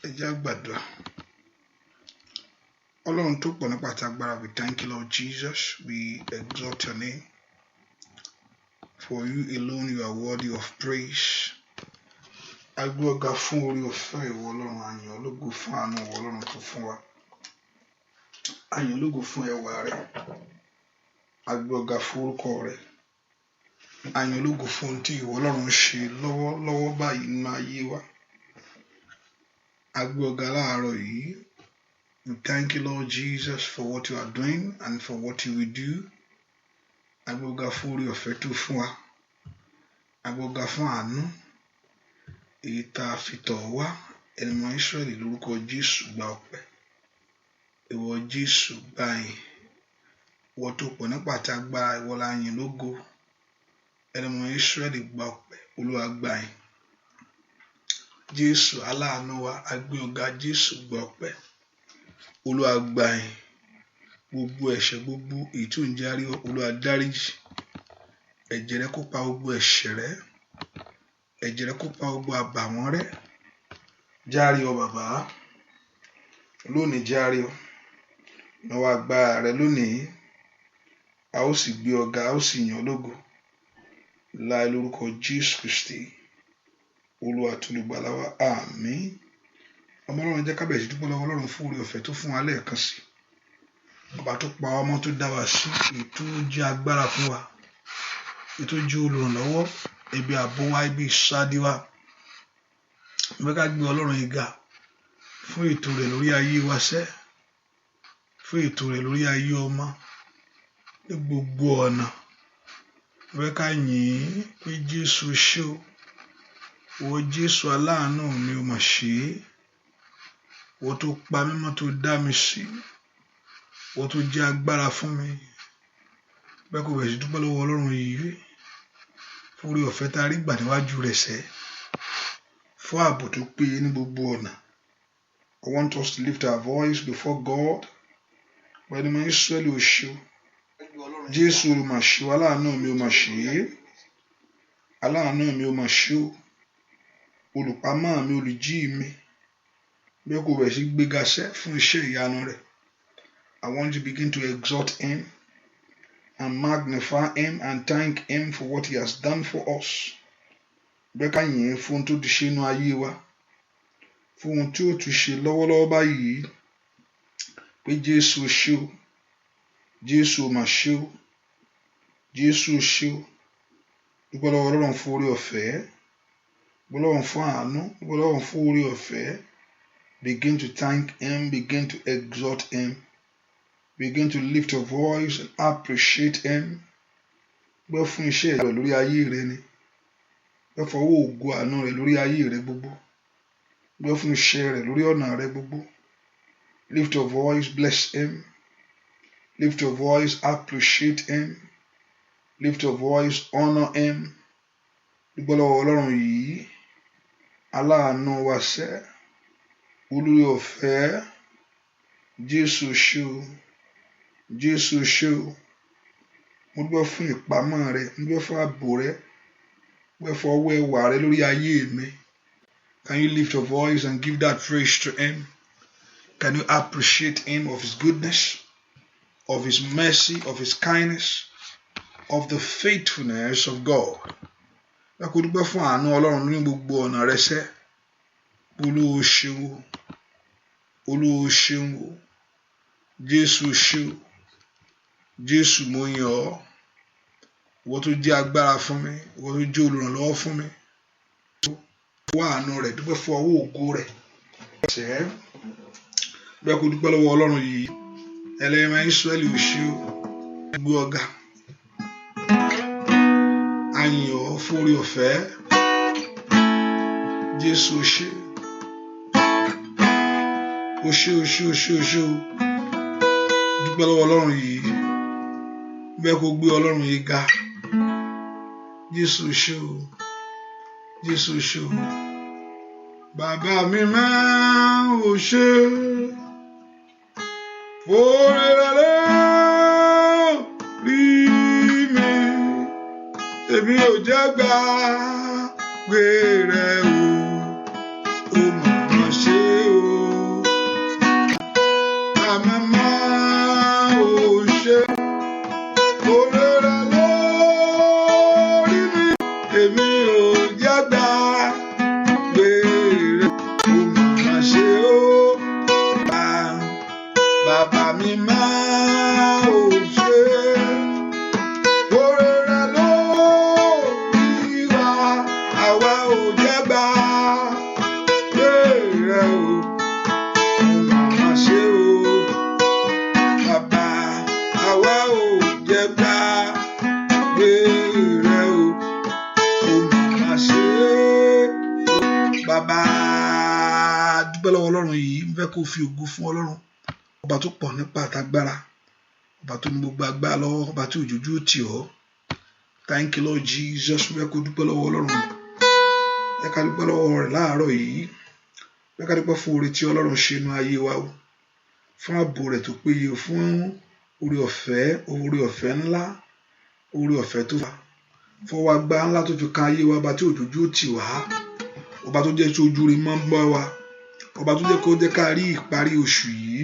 Ẹ jẹ́ á gbàdúrà. Ọlọ́run tó pọ̀ nípa àti agbára, we thank you, Lord Jesus. We exalt your name. For you alone you are worthy of praise. A gbé ọ̀gá fún orí ọ̀fẹ́ ìwọ Ọlọ́run, a yìn ọ́ lógo fún àánú ìwọ Ọlọ́run tó fún wa. A yìn ọ́ lógo fún ẹwà rẹ. A gbé ọ̀gá fún orúkọ rẹ. A yìn ọ́ lógo fún ohun tí ìwọ Ọlọ́run ṣe lọ́wọ́lọ́wọ́ báyìí nínú ayé wa. A gbé ọ̀gá láàárọ̀ yìí. We thank you, Lord Jesus, for what you are doing and for what you will do. A gbé ọ̀gá fún orí ọ̀fẹ́ tó fún wa. A gbé ọ̀gá fún àánú èyí tá a fi tọ̀ wá. Ẹnìmọ̀ Ísírẹ́lì lórúkọ Jésù gba ọpẹ́. Ìwọ Jésù gba ìyìn. Ìwọ tó pọ̀ nípa àti agbára, ìwọ la yìn lógo. Ẹnìmọ̀ Ísírẹ́lì gba ọpẹ́. Olúwa gba ìyìn. Jésù aláàánú wa, a gbé ọ̀gá Jésù gba ọpẹ́. Olúwa gba ìyìn. Gbogbo ẹ̀ṣẹ̀ gbogbo èyí tí ò ń járí Olúwa dáríjì. Ẹ̀jẹ̀ rẹ kó pa gbogbo ẹ̀ṣẹ̀ rẹ. Ẹ̀jẹ̀ rẹ kó pa gbogbo àbàwọ́n rẹ. Járe ọ bàbá. Lónìí járe ọ. Náwó agbára rẹ lónìí. A ó sì gbé ọ̀gá, a ó sì yìn ọ́ lógo. Láì lórúkọ Jésù Kristi. Olúwa tó olùgbàlà wa, àmín. Ọmọ Ọlọ́run jẹ́ ká bẹ̀rẹ̀ sí dúpẹ́ lọ́wọ́ Ọlọ́run fún oore ọ̀fẹ́ tó fún wa lẹ́ẹ̀kan sí. Ọba tó pa ọmọ tó dá wa sí, ètò jẹ́ agbára fún wa. Ètò jẹ́ olùrànlọ́wọ́, ibi ààbò wa, ibi ìsádi wa. Mo fẹ́ ká gbé Ọlọ́run yìí ga fún ètò rẹ̀ lórí ayé wa sẹ́, fún ètò rẹ̀ lórí ayé ọmọ ní gbogbo ọ̀nà. Mo fẹ́ ká yìn ín pé Jésù ṣé o. Ìwọ Jésù aláàánú mi ò mà ṣe é. Ìwọ tó pa mí mọ́ tó dá mi sí. Ìwọ tó jẹ́ agbára fún mi. Bẹ́ẹ̀ kò bẹ̀rẹ̀ sí dúpẹ́ lọ́wọ́ Ọlọ́run yìí fún oore ọ̀fẹ́ tá a rí gbà níwájú rẹ̀ sẹ́, fún ààbò tó péye ní gbogbo ọ̀nà. I want us to lift our voice before God. Wẹ́n ni mo Ísírẹ́lì ò ṣe o. Jésù ò mà ṣe o. Aláàánú mi ò mà ṣe é. Aláàánú mi ò mà ṣe o. Olùpamọ́ mi, olùjí mi. Bẹ́ẹ̀ kò bẹ̀rẹ̀ sí gbéga sẹ́ fún iṣẹ́ ìyanu rẹ̀. I want you to begin to exalt him and magnify him and thank him for what he has done for us. Bẹ́ẹ̀ ká yìn fún ohun tó ti ṣe inú ayé wa, fún ohun tí ó tún ṣe lọ́wọ́lọ́wọ́ báyìí. Pé Jésù ṣé o. Jésù mà ṣe o. Jésù ṣé o. Dúpẹ́ lọ́wọ́ Ọlọ́run fún oore ọ̀fẹ́. Dúpẹ́ lọ́wọ́ fún àánú. Dúpẹ́ lọ́wọ́ fún oore ọ̀fẹ́. Begin to thank him. Begin to exalt him. Begin to lift your voice and appreciate him. Gbẹ́ fún iṣẹ́ rẹ̀ lórí ayé rẹ ni. Gbẹ́ fọwọ́ ògo àánú rẹ̀ lórí ayé rẹ gbogbo. Gbẹ́ fún iṣẹ́ rẹ̀ lórí ọ̀nà rẹ gbogbo. Lift your voice, bless him. Lift your voice, appreciate him. Lift your voice, honor him. Dúpẹ́ lọ́wọ́ Ọlọ́run yìí. Aláàánú wa sẹ́. Olóore ọ̀fẹ́. Jésù ṣé o. Jésù ṣé o. Mo dúpẹ́ fún ìpamọ́ rẹ. Mo dúpẹ́ fún ààbò rẹ. Mo dúpẹ́ fún ọwọ́ ẹwà rẹ lórí ayé mi. Can you lift your voice and give that praise to him? Can you appreciate him of his goodness, of his mercy, of his kindness, of the faithfulness of God? Ẹ kò dúpẹ́ fún àánú Ọlọ́run ní gbogbo ọ̀nà rẹ sẹ́. Olúwa ṣeun o. Olúwa ṣeun o. Jésù ṣé o. Jésù mo yìn ọ́. Ìwọ tó jẹ́ agbára fún mi. Ìwọ tó jẹ́ olùrànlọ́wọ́ fún mi. Fún àánú rẹ̀, dúpẹ́ fún ọwọ́ ògo rẹ̀. Bẹ́ẹ̀ kò dúpẹ́ lọ́wọ́ Ọlọ́run yìí. Ẹlẹ́yìnmọ́ Ísírẹ́lì ò ṣe o. Gbé ọ̀gá. A yìn ọ́ fún oore ọ̀fẹ́. Jésù ṣé. O ṣé o ṣé o ṣé o ṣé o. Dúpẹ́ lọ́wọ́ Ọlọ́run yìí. Bẹ́ẹ̀ kò gbé Ọlọ́run yìí ga. Jésù ṣé o. Jésù ṣé o. Bàbá mi máa ò ṣe. Oore rẹ̀ rí mi. Èmi ò jẹ́ gbàgbé rẹ̀ o. Ó mà ṣe o. màmá ò ṣe oore rẹ̀ lórí mi, èmi ò jẹ́ gbàgbé rẹ̀. Ó mà ṣe ó, bàbá mi máa ò ṣe oore rẹ̀ lórí wa, àwa ò jẹ́ gbàgbé rẹ̀ o. Ó mà ṣe ó, bàbá, àwa ò jẹ́ gbàgbé rẹ̀ o. Ó mà ṣe ó, bàbá. Dúpẹ́ lọ́wọ́ Ọlọ́run yìí, ń fẹ́ kó fi ògo fún Ọlọ́run, ọba tó pọ̀ nípa àtagbára, ọba tó ní gbogbo agbára lọ́wọ́, ọba tí òjòjú tì ọ́. Thank you Lord Jesus. Fẹ́ kó dúpẹ́ lọ́wọ́ Ọlọ́run, ẹ ká dúpẹ́ lọ́wọ́ rẹ̀ láàárọ̀ yìí, ẹ ká dúpẹ́ fún oore tí Ọlọ́run ṣe nínú ayé wa o, fún ààbò rẹ̀ tó péye, fún oore ọ̀fẹ́ ńlá, oore ọ̀fẹ́ tó wà, fún ọwọ́ agbára ńlá tó fi kan ayé wa, ọba tí òjòjú tì wá, ọba tó jẹ́ tí ojú rẹ̀ máa ń gbọ́ wa, ọba tó jẹ́ kó jẹ́ ká rí ìparí oṣù yìí.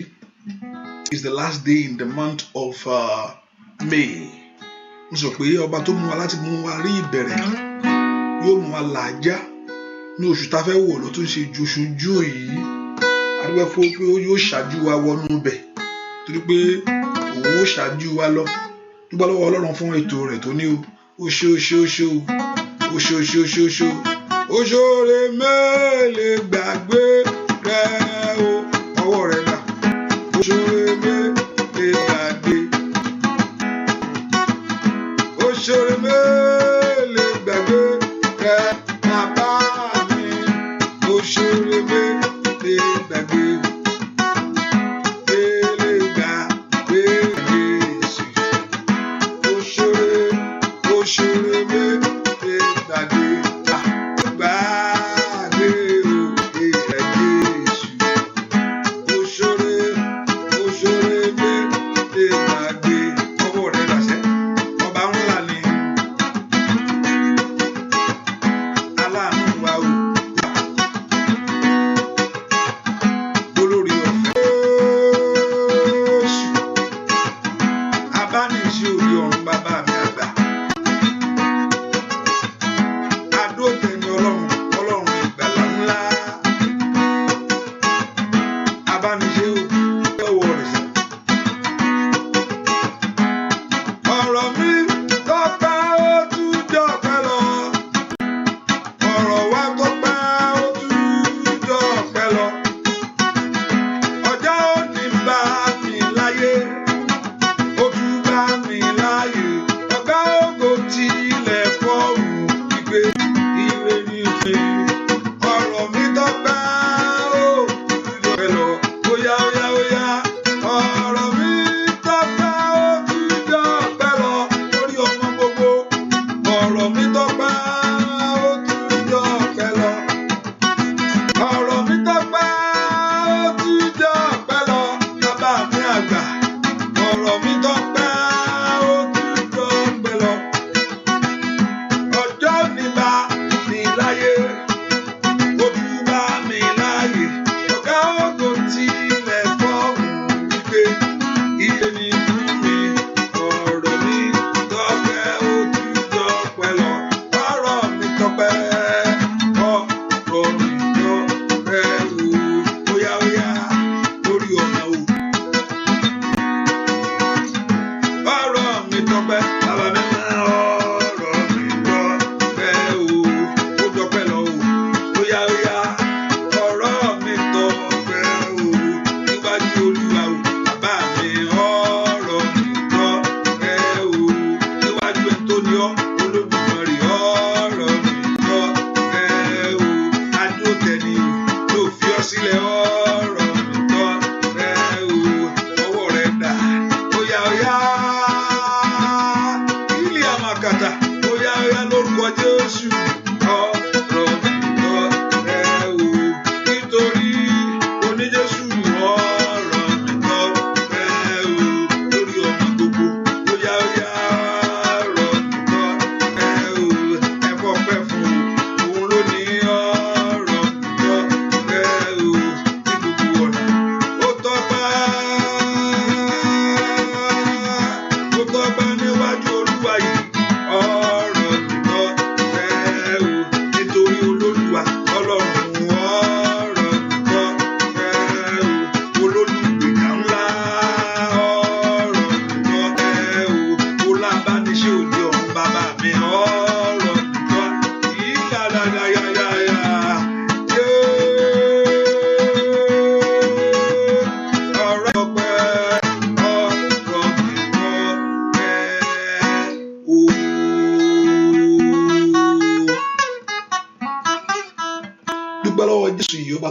It's the last day in the month of May. Mo sọ pé ọba tó mú wa láti mú wa rí ìbẹ̀rẹ̀ yóò mú wa làájá ní oṣù tá a fẹ́ wọ̀ lọ tó ń ṣe ju oṣù Júù yìí. Adúgbò fún pé yóò ṣáájú wa wọnú bẹ̀ torí pé òun ó ṣáájú wa lọ. Dúpẹ́ lọ́wọ́ Ọlọ́run fún ètò rẹ̀ tó ní o ṣe oṣoore mélèé gbàgbé rẹ̀ o, ọwọ́ rẹ̀ là. Oṣoore mélèé gbàgbé, oṣoore mélèé gbàgbé rẹ̀ bàbá mi, oṣoore mélèé gbàgbé, mélèé gbàgbé Jésù. Oṣoore mélèé gbàgbé.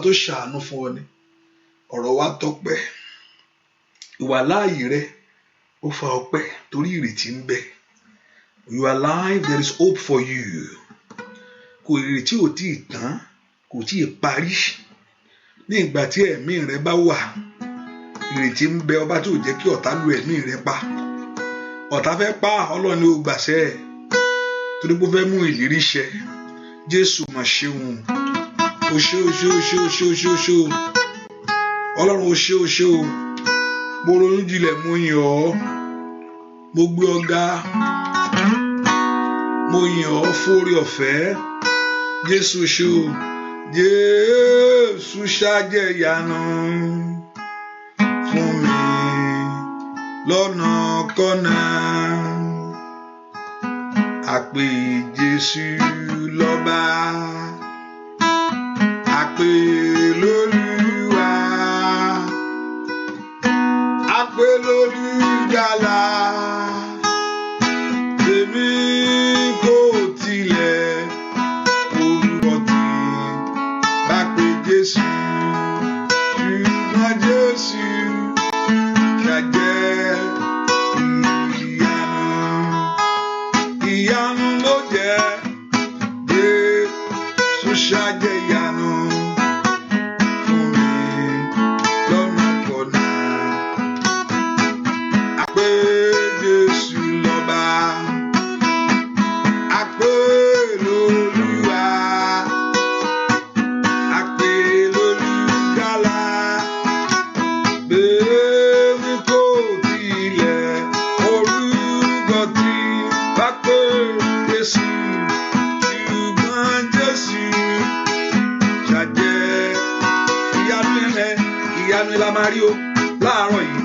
tó ṣàánú fún ọ ni ọ̀rọ̀ wa tọ́pẹ́ ìwàláàyè rẹ ó fa ọpẹ́ torí ìrètí ń bẹ. You are alive, there is hope for you. Kò ìrètí ò tí ì tán kò tí ì parí. Ní ìgbà tí ẹ̀mí rẹ bá wà ìrètí ń bẹ. Ọba tí ò jẹ́ kí ọ̀tá lu ẹ̀mí rẹ pa. Ọ̀tá fẹ́ pa Ọlọ́run ni ó gbàṣẹ torí pé ó fẹ́ mú ìlérí ṣẹ. Jésù mà ṣeun. O ṣé o ṣé o ṣé o ṣé o ṣé o ṣé o. Ọlọ́run o ṣé o ṣé o. Mo ronú jinlẹ̀ mo yìn ọ́. Mo gbé ọ ga. Mo yìn ọ́ fún oore ọ̀fẹ́. Jésù ṣé o. Jésù ṣàjẹ́ ìyanu fún mi lọ́nà kọ́nà. Àpè Jésù lọ́ba. Àpè lólúwa. Àpè lólùgbàlà. Èmi kò tilẹ̀ orúkọ tí bá pè Jésù. Ṣùgbọ́n Jésù ṣàjẹ́ ìyanu. Ìyanu ló jẹ́. Jésù ṣàjẹ́ ìyanu fún mi lọ́nà kọ̀nà. Àpè Jésù lọ́ba. Àpè lólúwa. Àpè lólùgbàlà. Bẹ́ẹ̀ni kò tilẹ̀ orúkọ tí bá pè Jésù. Ṣùgbọ́n Jésù ṣàjẹ́ ìyanu rẹ̀. Ìyanu la máa rí o láàárọ̀ yìí.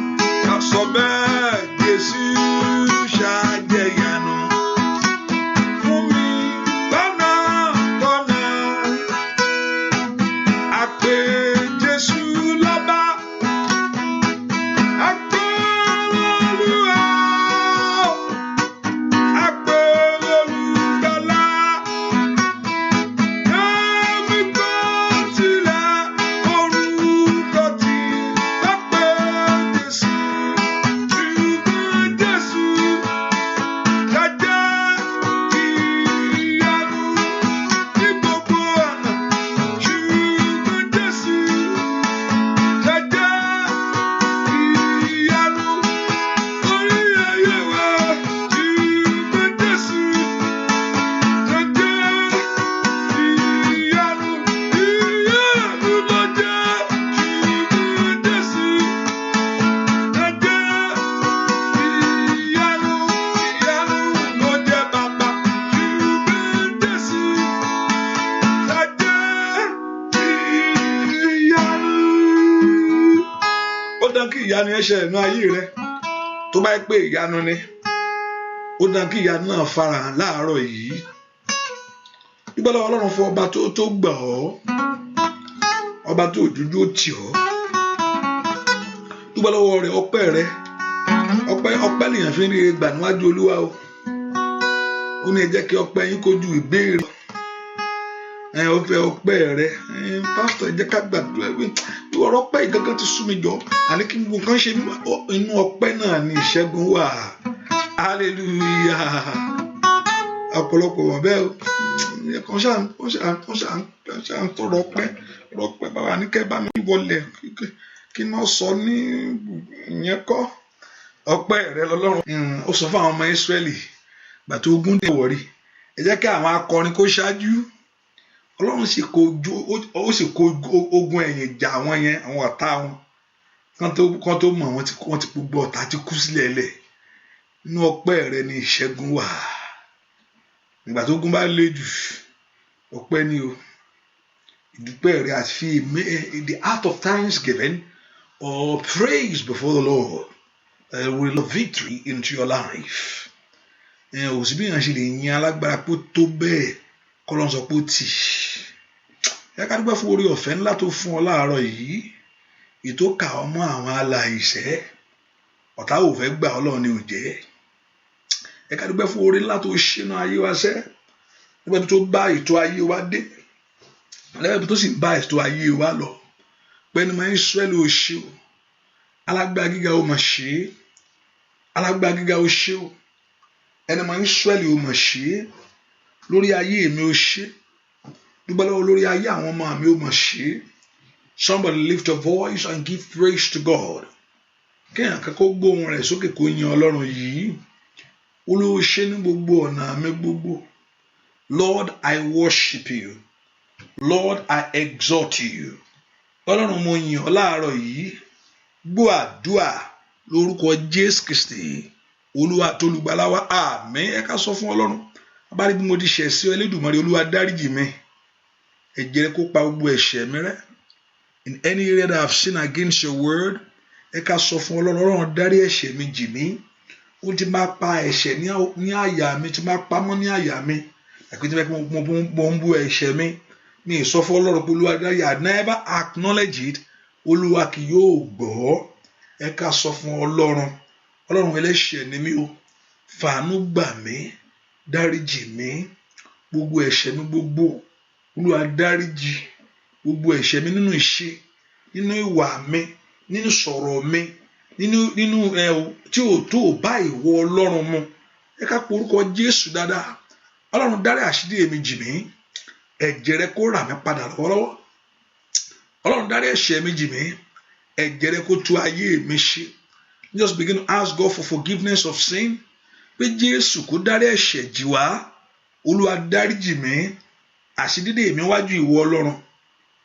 Ká sọ bẹ́ẹ̀ Jésù ṣàjẹ́ ìyanu fún mi lọ́nà kọ́nà. Àpè Jésù lọ́ba. Àpè lólúwa. Àpè lólùgbàlà. Èmi kò tilẹ̀ orúkọ tí bá pè Jésù. Ṣùgbọ́n Jésù ṣàjẹ́ ìyanu ní gbogbo ọ̀nà. Ṣùgbọ́n Jésù ṣàjẹ́ ìyanu lórí ayé wa. Ṣùgbọ́n Jésù ṣàjẹ́ ìyanu. Ìyanu ló jẹ́. Ṣùgbọ́n Jésù ṣàjẹ́ ìyanu. Ìyanu ló jẹ́ bàbá. Ṣùgbọ́n Jésù ṣàjẹ́ ìyanu. Ó dán kí ìyanu yẹn ṣẹlẹ̀ nínú ayé rẹ. Tó bá yẹ pé ìyanu ni, ó dán kí ìyanu náà farahàn láàárọ̀ yìí. Dúpẹ́ lọ́wọ́ Ọlọ́run fún ọba tó gbà ọ́, ọba tó dúdú ó tì ọ́. Dúpẹ́ lọ́wọ́ rẹ̀ ọpẹ́ rẹ̀. Ọpẹ́ lèèyàn fi ń rí gbà níwájú Olúwa o. Ó ní ẹ jẹ́ kí ọpẹ́ yín kójú ìbéèrè. Ó fẹ́ ọpẹ́ rẹ̀. Pásítọ̀ ẹ jẹ́ ká gbàdúrà ọ̀rọ̀ ọpẹ́ yìí gángan ti sú mi jọ. Àní kí gbogbo nǹkan ṣe inú ọpẹ́ náà ni ìṣẹ́gun wà. Hallelujah. Ọ̀pọ̀lọpọ̀ wọ̀ bẹ́ẹ̀ o. Kan ṣáà ń tọrọ ọpẹ́ bàbá ní kẹ́ bá mi wọlé kí náà sọ ní ìyẹn kọ́. Ọpẹ́ rẹ̀ lọ́lọ́run. Ó sọ fún àwọn ọmọ Ísírẹ́lì gbà tó ogun dé wọ̀rí. Ẹ jẹ́ kí àwọn akọrin kó ṣáájú. Ọlọ́run sì kó ogun ẹ̀yìn jà àwọn yẹn, àwọn ọ̀tá wọn. Kán tó mọ̀ wọ́n ti gbogbo ọ̀tá ti kú sílẹ̀ lẹ̀. Inú ọpẹ́ rẹ̀ ni ìṣẹ́gun wà. Ìgbà tó ogun bá le jù, ọpẹ́ ni o. Ìdúpẹ́ rẹ̀ àti fi the heart of thanksgiving or praise before the Lord will of victory into your life. Òsì bí yàn ṣe lè yin alágbára pé ó tó bẹ́ẹ̀ kọ́ lọ́n sọ pé ó tì. Ẹ ká dúpẹ́ fún oore ọ̀fẹ́ ńlá tó fún ọ láàárọ̀ yìí. Ètò kà ọ́ mọ́ àwọn alàìṣẹ́. Ọ̀tá ò fẹ́ gbà Ọlọ́run ni ò jẹ́. Ẹ ká dúpẹ́ fún oore ńlá tó ṣínú ayé wa ṣẹ́. Nígbà tó bá ètò ayé wa dé. lẹ́yìn tó sì ń bá ètò ayé wa lọ pẹ́ẹ́ni máa ń Ísírẹ́lì ó ṣe o alágbára gíga ó mà ṣe é alágbára gíga ó ṣe o ẹni máa ń Ísírẹ́lì ó mà ṣe é lórí ayé mi ó ṣe dúpẹ́ lọ́wọ́ lórí ayé àwọn ọmọ mi ó mà ṣe é. Somebody lift your voice and give praise to God. Kéèyàn kẹ́kọ̀ọ́ gbóhùn rẹ̀ sókè kó yin Ọlọ́run yìí. Olúwa ṣe ní gbogbo ọ̀nà mi gbogbo. Lord, I worship you. Lord, I exalt you. Ọlọ́run mo yìn ọ́ láàárọ̀ yìí. Gbọ́ àdúà lórúkọ Jésù Kristi. Olúwa tolùgbàlà wa, àmín. Ẹ ká sọ fún Ọlọ́run. Abárí bí mo ti ṣẹ̀ sí Elédùmarè, Olúwa dáríjì mi. Ẹ̀jẹ̀ rẹ̀ kó pa gbogbo ẹ̀ṣẹ̀ mi rẹ́. In any area that I have sinned against your word, ẹ ká sọ fún Ọlọ́run, Ọlọ́run dárí ẹ̀ṣẹ̀ mi jì mí. Ó ti máa pa ẹ̀ṣẹ̀ ní àyà mi, ti máa pamọ́ ní àyà mi. Àpè tí mo ń bú ẹ̀ṣẹ̀ mi. Mi ì sọ fún Ọlọ́run pé Olúwa dárí, I never acknowledge it. Olúwa kì yóò gbọ́. Ẹ ká sọ fún Ọlọ́run, Ọlọ́run ẹlẹ́ṣẹ̀ ni mí o. Fàánú gbà mí, dáríjì mí. Gbogbo ẹ̀ṣẹ̀ mi gbogbo, Olúwa dáríjì. Gbogbo ẹ̀ṣẹ̀ mi nínú ìṣe, nínú ìwà mi, nínú sọ̀rọ̀ mi, nínú tí ò tó bá ìwọ Ọlọ́run mu. Ẹ ká pe orúkọ Jésù dáadáa. Ọlọ́run dárí àṣírí èmi jì mí. Ẹ̀jẹ̀ rẹ̀ kó rà mí padà lọ́wọ́lọ́wọ́. Ọlọ́run dárí ẹ̀ṣẹ̀ mi jì mí. Ẹ̀jẹ̀ rẹ̀ kó tú ayé mi ṣe. Just begin to ask God for forgiveness of sin. Pé Jésù kó dárí ẹ̀ṣẹ̀ jì wá. Olúwa dáríjì mí. Àṣídídé mi wájú ìwọ Ọlọ́run.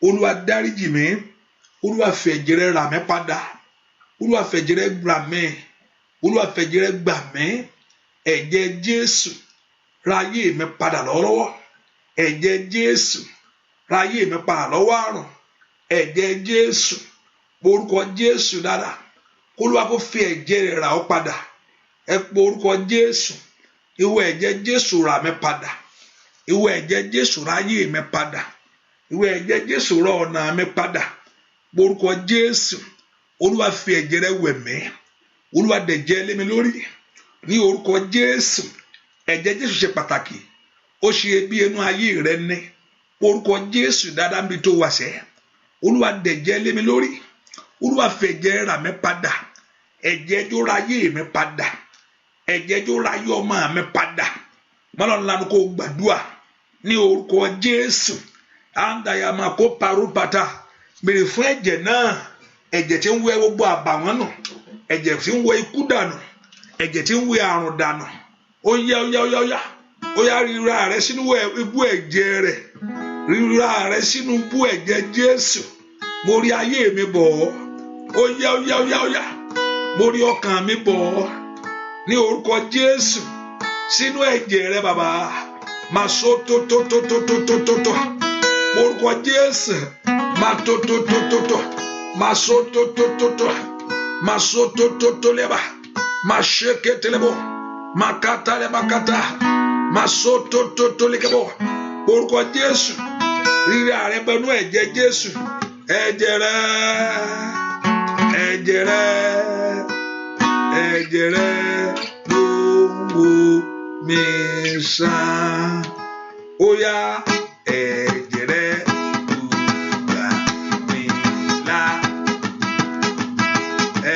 Olúwa dáríjì mí. Olúwa fi ẹ̀jẹ̀ rẹ̀ rà mí padà. Olúwa fi ẹ̀jẹ̀ rẹ̀ gbà mí. Olúwa fi ẹ̀jẹ̀ rẹ̀ gbà mí. Ẹ̀jẹ̀ Jésù ra ayé mi padà lọ́wọ́lọ́wọ́. Ẹ̀jẹ̀ Jésù ra ayé mi padà lọ́wọ́ àrùn. Ẹ̀jẹ̀ Jésù, orúkọ Jésù dára. Olúwa kó fi ẹ̀jẹ̀ rẹ̀ rà ọ́ padà. Ẹ pe orúkọ Jésù. Ìwọ ẹ̀jẹ̀ Jésù rà mí padà. Ìwọ ẹ̀jẹ̀ Jésù ra ayé mi padà. Ìwọ ẹ̀jẹ̀ Jésù rà ọ̀nà mi padà. Orúkọ Jésù. Olúwa fi ẹ̀jẹ̀ rẹ̀ wẹ̀ mí. Olúwa dẹ̀jẹ̀ lé mi lórí. Ní orúkọ Jésù. Ẹ̀jẹ̀ Jésù ṣe pàtàkì. Ó ṣe bí inú ayé rẹ ní. Orúkọ Jésù dáadáa níbi tó wà sẹ́. Olúwa dẹ̀jẹ̀ lé mi lórí. Olúwa fi ẹ̀jẹ̀ rà mí padà. Ẹ̀jẹ̀ jó ra ayé mi padà. Ẹ̀jẹ̀ jó ra ayé ọmọ mi padà. Mọ́lọ́run lánàá kó gbàdúrà. Ní orúkọ Jésù. Àǹdàyàmà kó parú pátá. Bèrè fún ẹ̀jẹ̀ náà. Ẹ̀jẹ̀ tí ń wẹ gbogbo àbàwọ́n nù. Ẹ̀jẹ̀ tí ń wẹ ikú dànù. Ẹ̀jẹ̀ tí ń wẹ àrùn dànù. Ó yá ó yá rírà rẹ sínú ibú ẹ̀jẹ̀ rẹ̀. Rírà rẹ sínú ibú ẹ̀jẹ̀ Jésù. Mo rí ayé mi bọ̀ ọ́. Ó yá mo rí ọkàn mi bọ̀ ọ́. Ní orúkọ Jésù. Sínú ẹ̀jẹ̀ rẹ bàbá. Máa so tó. Orúkọ Jésù. Máa tó. Máa so tó. Máa so tó lẹ́bà. Máa ṣe kételébọ̀. Máa kátà lẹ́bà kátà. Máa so tó lẹ́kẹ̀bọ̀. Orúkọ Jésù. Rírà rẹ pẹ̀lú ẹ̀jẹ̀ Jésù. Ẹ̀jẹ̀ rẹ ló wò mí sàn. Ó yá ẹ̀jẹ̀ rẹ ló gbà mí là.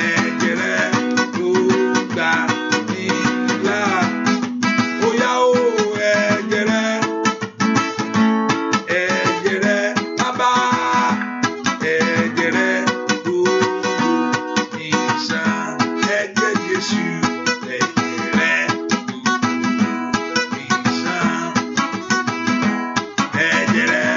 Ẹ̀jẹ̀ rẹ ló gbà mí là. Ó yá o ẹ̀jẹ̀ rẹ bàbá. Ẹ̀jẹ̀ rẹ ló wò mí sàn. Ẹ̀jẹ̀ Jésù. Ẹ̀jẹ̀ rẹ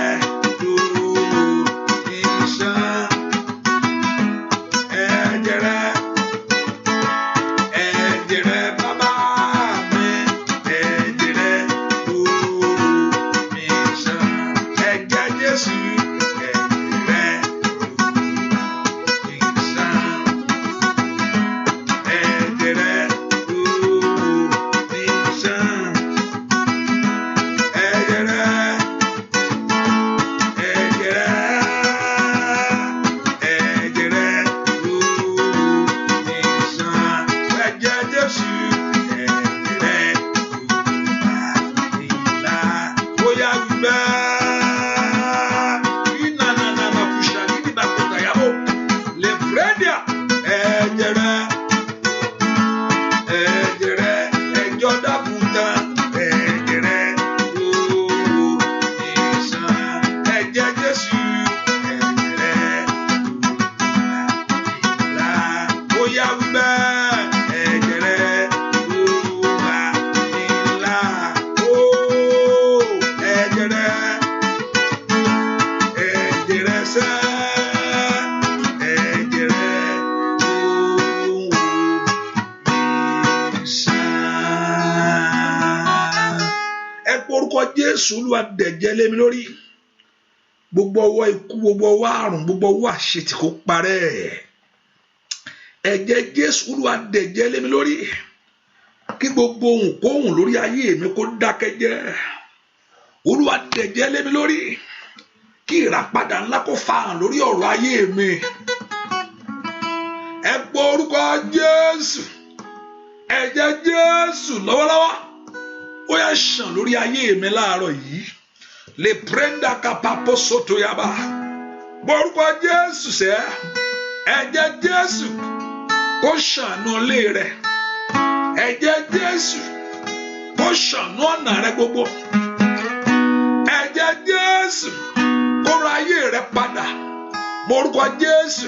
Jésù Olúwa dẹ̀jẹ̀ lé mi lórí gbogbo ọwọ́ ikú gbogbo ọwọ́ àrùn gbogbo ọwọ́ àṣetì kó parẹ́ ẹ̀jẹ̀ Jésù Olúwa dẹ̀jẹ̀ lé mi lórí kí gbogbo ohun kóhùn lórí ayé mi kó dákẹ́jẹ́ Olúwa dẹ̀jẹ̀ lé mi lórí kí ìràpadà ńlá kó farahàn lórí ọ̀rọ̀ ayé mi ẹ gbọ́ orúkọ Jésù ẹ̀jẹ̀ Jésù lọ́wọ́lọ́wọ́ ó yá ṣàn lórí ayé mi láàárọ̀ yìí lè prenda kapapo soto yaba gbọ́ orúkọ Jésù sẹ́ ẹ̀jẹ̀ Jésù kó ṣàánú ilé rẹ ẹ̀jẹ̀ Jésù kó ṣàánú ọ̀nà rẹ gbogbo ẹ̀jẹ̀ Jésù kó ra ayé rẹ padà gbọ́ orúkọ Jésù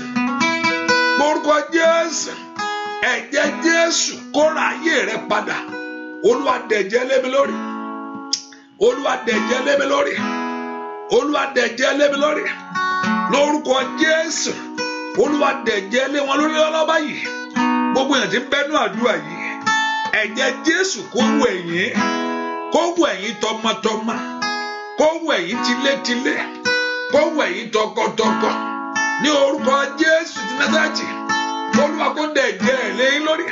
gbọ́ orúkọ Jésù ẹ̀jẹ̀ Jésù kó ra ayé rẹ padà Olúwa dẹ̀jẹ̀ lé mi lórí Olúwa dẹ̀jẹ̀ lé mi lórí Olúwa dẹ̀jẹ̀ lé mi lórí lórúkọ Jésù Olúwa dẹ̀jẹ̀ lé wọn lórí lọ́lọ́ báyìí gbogbo èèyàn tí ń bẹ́nu àdúrà yìí ẹ̀jẹ̀ Jésù kó wẹ̀ yín tọmọtọmọ kó wẹ̀ yín tilétilé kó wẹ̀ yín tọkọtọkọ ní orúkọ Jésù ti Násárẹ́tì Olúwa kó dẹ̀jẹ̀ lé yín lórí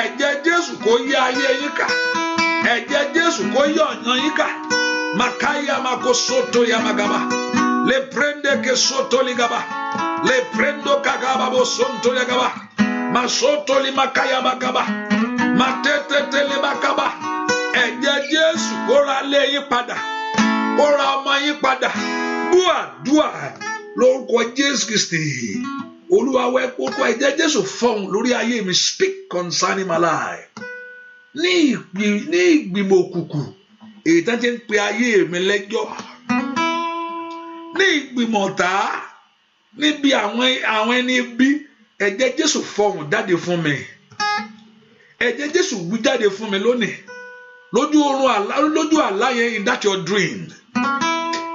ẹ̀jẹ̀ Jésù kó yí ayé yín ká ẹ̀jẹ̀ Jésù kó yí ọ̀yàn yín ká makaya mako soto ya magaba le prende ke soto ligaba le prendo kagaba bo sonto ligaba masoto li makaya magaba matete le makaba ẹ̀jẹ̀ Jésù kó ra lé yín padà kó ra ọmọ yín padà dúà lórúkọ Jésù Kristi Olúwa wẹ́ kókó ẹ̀jẹ̀ Jésù fọhùn lórí ayé mi speak concerning my life ní ìgbìmọ̀ òkùnkùn èyí tán ti ń pe ayé mi lẹ́jọ́ ní ìgbìmọ̀ ọ̀tá níbi àwọn ẹni bí ẹ̀jẹ̀ Jésù fọhùn jáde fún mi ẹ̀jẹ̀ Jésù wí jáde fún mi lónìí lójú àlá yẹn in that your dream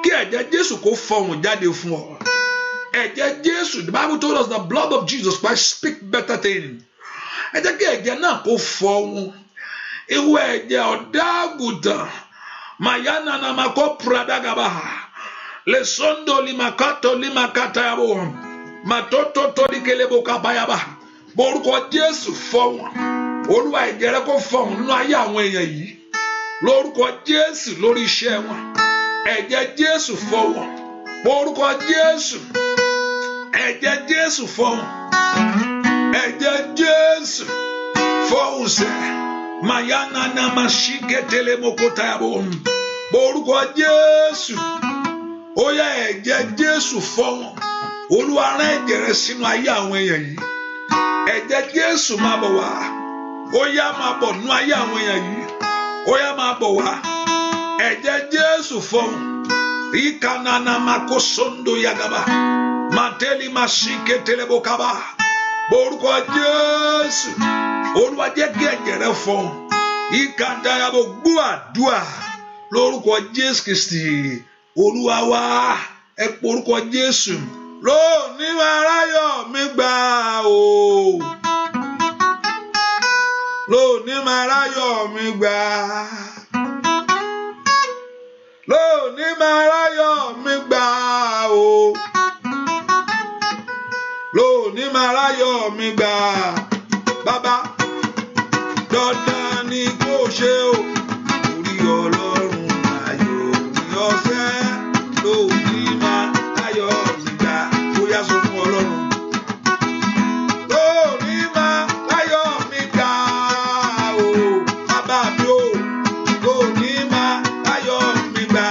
kí ẹ̀jẹ̀ Jésù kó fọhùn jáde fún ọ ẹ̀jẹ̀ Jésù the Bible told us the blood of Jesus Christ speak better things ẹ jẹ́ kí ẹ̀jẹ̀ náà kó fọhùn ìwọ ẹ̀jẹ̀ ọ̀dọ́ àgùntàn mayana na mako pradagaba le sondo limakato limakata yabo matoto tolikelebo kabayaba borúkọ Jésù fọhùn Olúwa ẹ̀jẹ̀ rẹ kó fọhùn nínú ayé àwọn èèyàn yìí lórúkọ Jésù lórí iṣẹ́ wọn ẹ̀jẹ̀ Jésù fọhùn borúkọ Jésù ẹ̀jẹ̀ Jésù fọhùn ẹ̀jẹ̀ Jésù fọhùn sẹ́ mayana na mashiketele mokota yabo borúkọ Jésù ó yá ẹ̀jẹ̀ Jésù fọhùn Olúwa rán ẹ̀jẹ̀ rẹ sínú ayé àwọn èèyàn yìí ẹ̀jẹ̀ Jésù máa bọ̀ wá ó yá máa bọ̀ nínú ayé àwọn èèyàn yìí ó yá máa bọ̀ wá ẹ̀jẹ̀ Jésù fọhùn ikanana makosondo yagaba mateli mashiketele bokaba borúkọ Jésù Olúwa jẹ́ kí ẹ̀jẹ̀ rẹ fọhùn ìkàndàyàbò gbọ́ àdúà lórúkọ Jésù Kristi Olúwa wa ẹ porúkọ Jésù lónìí máa ráyọ̀ mi gbà o lónìí máa ráyọ̀ mi gbà lónìí máa ráyọ̀ mi gbà o lónìí máa ráyọ̀ mi gbà bàbá dandan ni kò ṣe o orí Ọlọ́run ayọ̀ ni ọ̀fẹ́ lónìí máa ráyọ̀ mi gbà bóyá sọ fún Ọlọ́run lónìí máa ráyọ̀ mi gbà o bàbá mi o lónìí máa ráyọ̀ mi gbà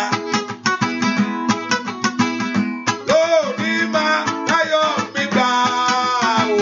lónìí máa ráyọ̀ mi gbà o.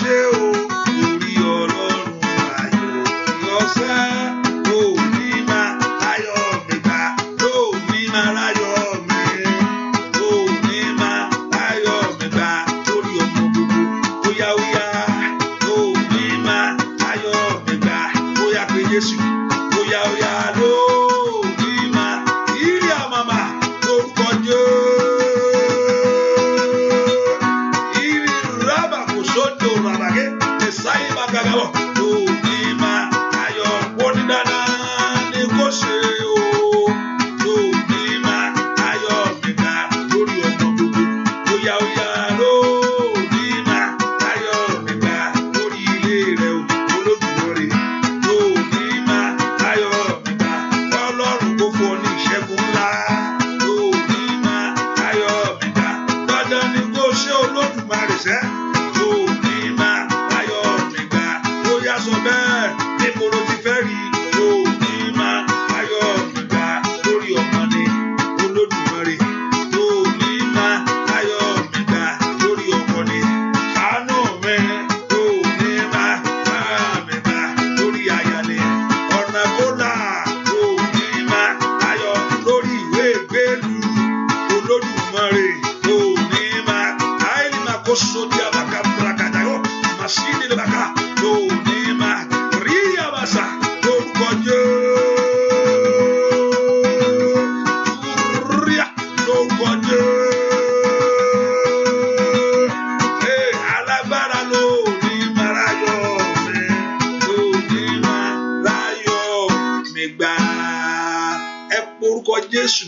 ṣe o torí Ọlọ́run ayọ̀ ìyọ̀sẹ́ òní máa láyọ̀ mi gbà òní máa láyọ̀ mi òní máa láyọ̀ mi gbà torí ọmọ gbogbo óyá óyá òní máa láyọ̀ mi gbà óyá pé Jésù óyá óyá lóní máa ìrì àmàmà lórúkọ Jésù. Jésù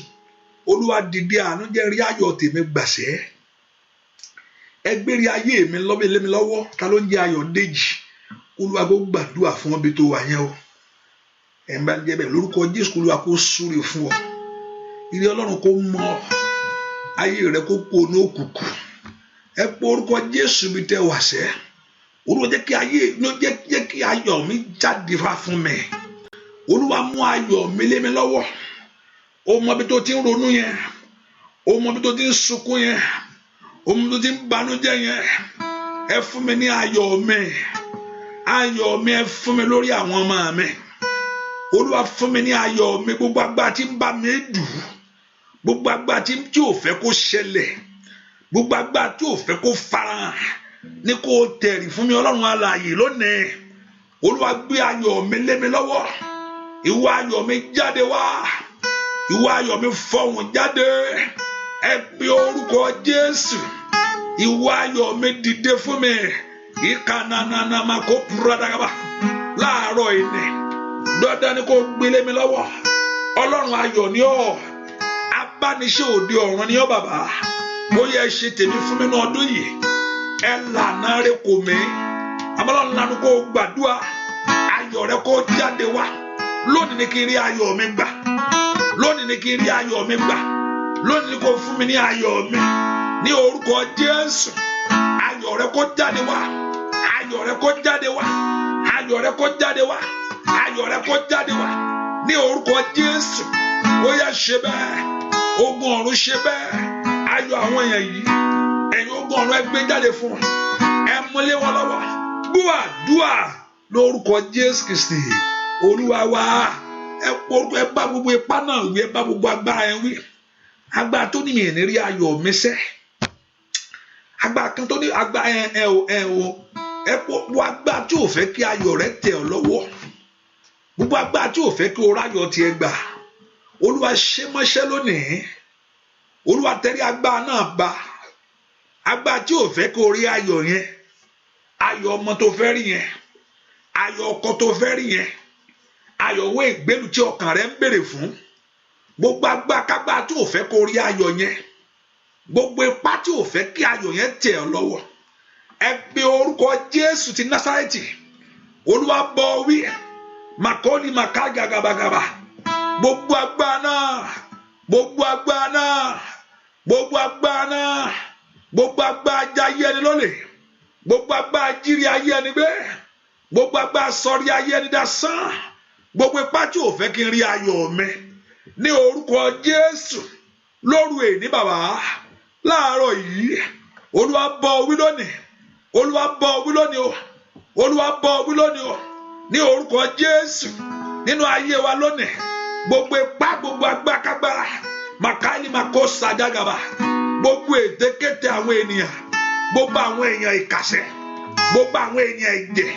Olúwa dìde àánú jẹ́ rí ayọ̀ tèmi gbàṣẹ́ ẹgbẹ́rí ayé mi lé mi lọ́wọ́ ta ló ń jẹ́ Ayọ̀dèjì Olúwa kó gbàdúrà fún ọbẹ̀ tó wà yẹn o ẹ̀ ń bá jẹ́ bẹ́ẹ̀ lórúkọ Jésù Olúwa kó súre fún ọ ire Ọlọ́run kó mọ ayé rẹ kó kó ní òkùnkùn ẹ pé orúkọ Jésù mi tẹ wà sẹ́ Olúwa jẹ́ kí ayọ̀ mi jáde wá fún mi Olúwa mú ayọ̀ mi lé mi lọ́wọ́ o mọ bí tó ti ń ronú yẹn o mọ bí tó ti ń sunkún yẹn o mọ bí tó ti ń banújẹ́ yẹn ẹ fún mi ní ayọ̀ mi ẹ fún mi lórí àwọn ọmọ mi Olúwa fún mi ní ayọ̀ mi gbogbo agbára tí ń bá mi dù gbogbo agbára tí ò fẹ́ kó ṣẹlẹ̀ gbogbo agbára tí ò fẹ́ kó farahàn ní kó tẹ̀rì fún mi Ọlọ́run alààyè lónìí Olúwa gbé ayọ̀ mi lé mi lọ́wọ́ ìwọ ayọ̀ mi jáde wá ìwọ ayọ̀ mi fọ̀hún jáde ẹ pe orúkọ Jésù ìwọ ayọ̀ mi dìde fún mi ìkànnà máa kó púrọ́dàgàbà láàárọ̀ ìní dandan ni kò gbélé mi lọ́wọ́ Ọlọ́run ayọ̀ ni ọ́ abániṣe òde ọ̀run ni ọ́ bàbá ó yẹ ṣe tèmi fún mi ní ọdún yìí ẹ lànà rẹ kò mí Ọlọ́run lanu kó gbàdúrà ayọ̀ rẹ kó jáde wá lónìí ni kí n rí ayọ̀ mi gbà lónìí ni kí n rí ayọ̀ mi gbà lónìí ni kò fún mi ní ayọ̀ mi ní orúkọ Jésù ayọ̀ rẹ kó jáde wá ayọ̀ rẹ kó jáde wá ayọ̀ rẹ kó jáde wá ayọ̀ rẹ kó jáde wá ní orúkọ Jésù ó yá ṣe bẹ́ẹ̀ ogun ọ̀run ṣe bẹ́ẹ̀ ayọ̀ àwọn èèyàn yìí ẹ̀yin ogun ọ̀run ẹ gbé jáde fún wọn ẹ múlé wọn lọ́wọ́ gbúà dúà lórúkọ Jésù Kristi Olúwa wa ẹ bá gbogbo ipá náà wí ẹ bá gbogbo agbára yẹn wí agbára tó ní mi ní rí ayọ̀ mi sẹ́ agbára kan tó ní agbára ẹ gbogbo agbára tí ò fẹ́ kí ayọ̀ rẹ tẹ̀ ọ́ lọ́wọ́ gbogbo agbára tí ò fẹ́ kí o ráyọ̀ tiẹ̀ gbà Olúwa ṣe mọ́ṣẹ́ lónìí Olúwa tẹrí agbára náà bá agbára tí ò fẹ́ kí o rí ayọ̀ yẹn ayọ̀ ọmọ tó fẹ́ rí yẹn ayọ̀ ọkọ tó fẹ́ rí yẹn ayọ̀ owó ìgbélu tí ọkàn rẹ ń béèrè fún gbogbo agbákágbá tí ò fẹ́ kó rí ayọ̀ yẹn gbogbo ipá tí ò fẹ́ kí ayọ̀ yẹn tẹ̀ ọ́ lọ́wọ́ ẹ gbé orúkọ Jésù ti Násárẹ́tì Olúwa bọ́ wí màkọ́lì màkà gàgàbàgàbà gbogbo agbára náà gbogbo agbára náà gbogbo agbára náà gbogbo agbára ajá ẹni lólè gbogbo agbára jírí ayé ẹni gbé gbogbo agbára sọrí ayé ẹni dasán gbogbo ipá tí ò fẹ́ kí n rí ayọ̀ mi ní orúkọ Jésù lóru èní bàbá láàárọ̀ yìí Olúwa bọ́ wí lónìí Olúwa bá ọ wí lónìí o, Olúwa bá ọ wí lónìí o, ní orúkọ Jésù. Nínú ayé wa lónìí, gbogbo ipá, gbogbo agbákágbára, màkàlí màkó sàdágàbà, gbogbo ètekéte àwọn ènìyàn, gbogbo àwọn èèyàn ìkàsẹ̀, gbogbo àwọn èèyàn ẹ̀jẹ̀,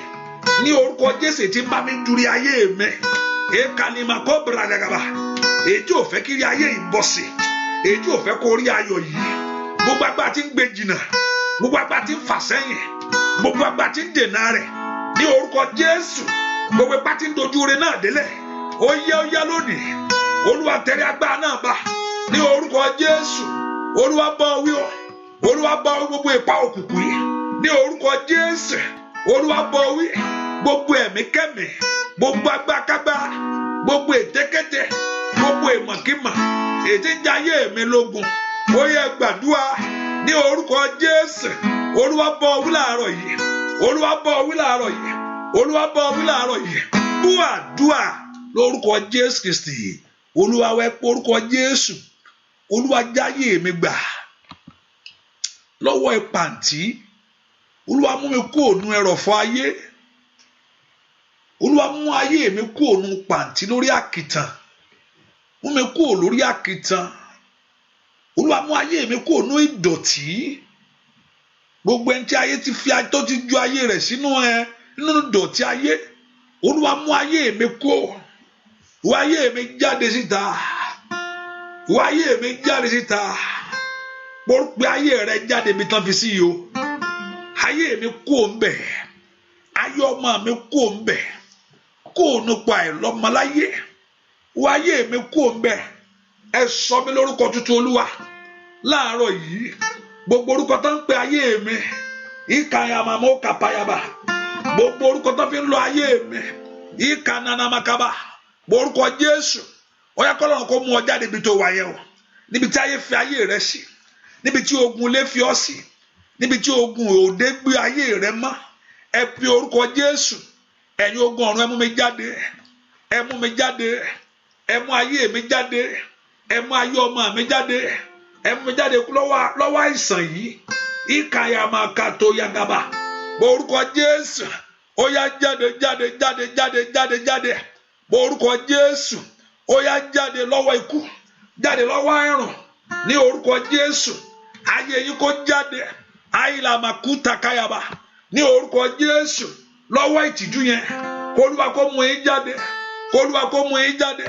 ní orúkọ Jésù tí ń bá mi dúrí ayé mi, èkàlí màkó bradagàbà, èyí tí ò fẹ́ kí rí ayé ìbọ̀sì, èyí tí ò fẹ́ kó rí ayọ̀ yìí, gbogbo agbá tí ń gbé jìnnà, gbogbo agbá tí ń fà sẹ́yìn, gbogbo agbá tí ń dènà rẹ̀, ní orúkọ Jésù. Gbogbo ipá tí ń dojú ire náà délẹ̀, ó yá lónìí. Olúwa tẹrí agbára náà bá ní orúkọ Jésù. Olúwa bá ọ wí o, Olúwa bá ọ wí gbogbo ipá òkùnkùn yìí ní orúkọ Jésù. Olúwa bá ọ wí gbogbo ẹ̀mí kẹ́mí, gbogbo agbákágbára, gbogbo ètekéte, gbogbo ìmọ̀kímọ̀ ètí ń jayé mi lógun. Ó yẹ gbàdúrà ní orúkọ Jésù. Olúwa bá ọ wí láàárọ̀ yìí, Olúwa bá ọ wí láàárọ̀ yìí, Olúwa bá ọ wí láàárọ̀ yìí. Dúà lórúkọ Jésù Kristi. Olúwa wẹ pé orúkọ Jésù. Olúwa jáyé mi gbà lọ́wọ́ ìpàǹtí. Olúwa mú mi kúrò nínú ẹrọ̀fọ̀ ayé. Olúwa mú ayé mi kúrò nínú pàǹtí lórí àkìtàn. Mú mi kúrò lórí àkìtàn. Olúwa mú ayé mi kúrò nínú ìdọ̀tí. Gbogbo ẹni tí ayé ti fi tó ti ju ayé rẹ̀ sínú nínú ìdọ̀tí ayé. Olúwa mú ayé mi kúrò. Ìwọ ayé mi jáde síta. Ìwọ ayé mi jáde síta. Mo pe ayé rẹ jáde bí tán fi sí yìí o. Ayé mi kúrò ńbẹ̀. Ayé ọmọ mi kúrò ńbẹ̀. Kúrò nípa àìlọ́mọláyé. Ìwọ ayé mi kúrò ńbẹ̀. Ẹ sọ mí lórúkọ tuntun Olúwa láàárọ̀ yìí. Gbogbo orúkọ tó ń pe ayé mi, ìkàyàmàmó kàpáyàbà. Gbogbo orúkọ tó fi ń lo ayé mi, ìkànànàmàkàbà. Orúkọ Jésù. Ó yá k'Ọlọ́run kó mú ọ jáde níbi tó wà yẹn o. Níbi tí ayé fi ayé rẹ sí, níbi tí ogun lè fi ọ sí, níbi tí ogun òde gbé ayé rẹ mọ́. Ẹ pe orúkọ Jésù. Ẹ̀yin ogun ọ̀run, ẹ mú mi jáde, ẹ mú mi jáde, ẹ mú ayé mi jáde, ẹ mú ayé ọmọ mi jáde, ẹ mú mi jáde lọ́wọ́ àìsàn yìí. Ìkàyàmàkàtó yagaba. Orúkọ Jésù. Ó yá jáde. Orúkọ Jésù. Ó yá jáde lọ́wọ́ ikú, jáde lọ́wọ́ àrùn ní orúkọ Jésù. Ayé yìí kó jáde. Àìlàmàkúta káyàbà ní orúkọ Jésù. Lọ́wọ́ ìtìjú yẹn, Olúwa kó mú yín jáde, Olúwa kó mú yín jáde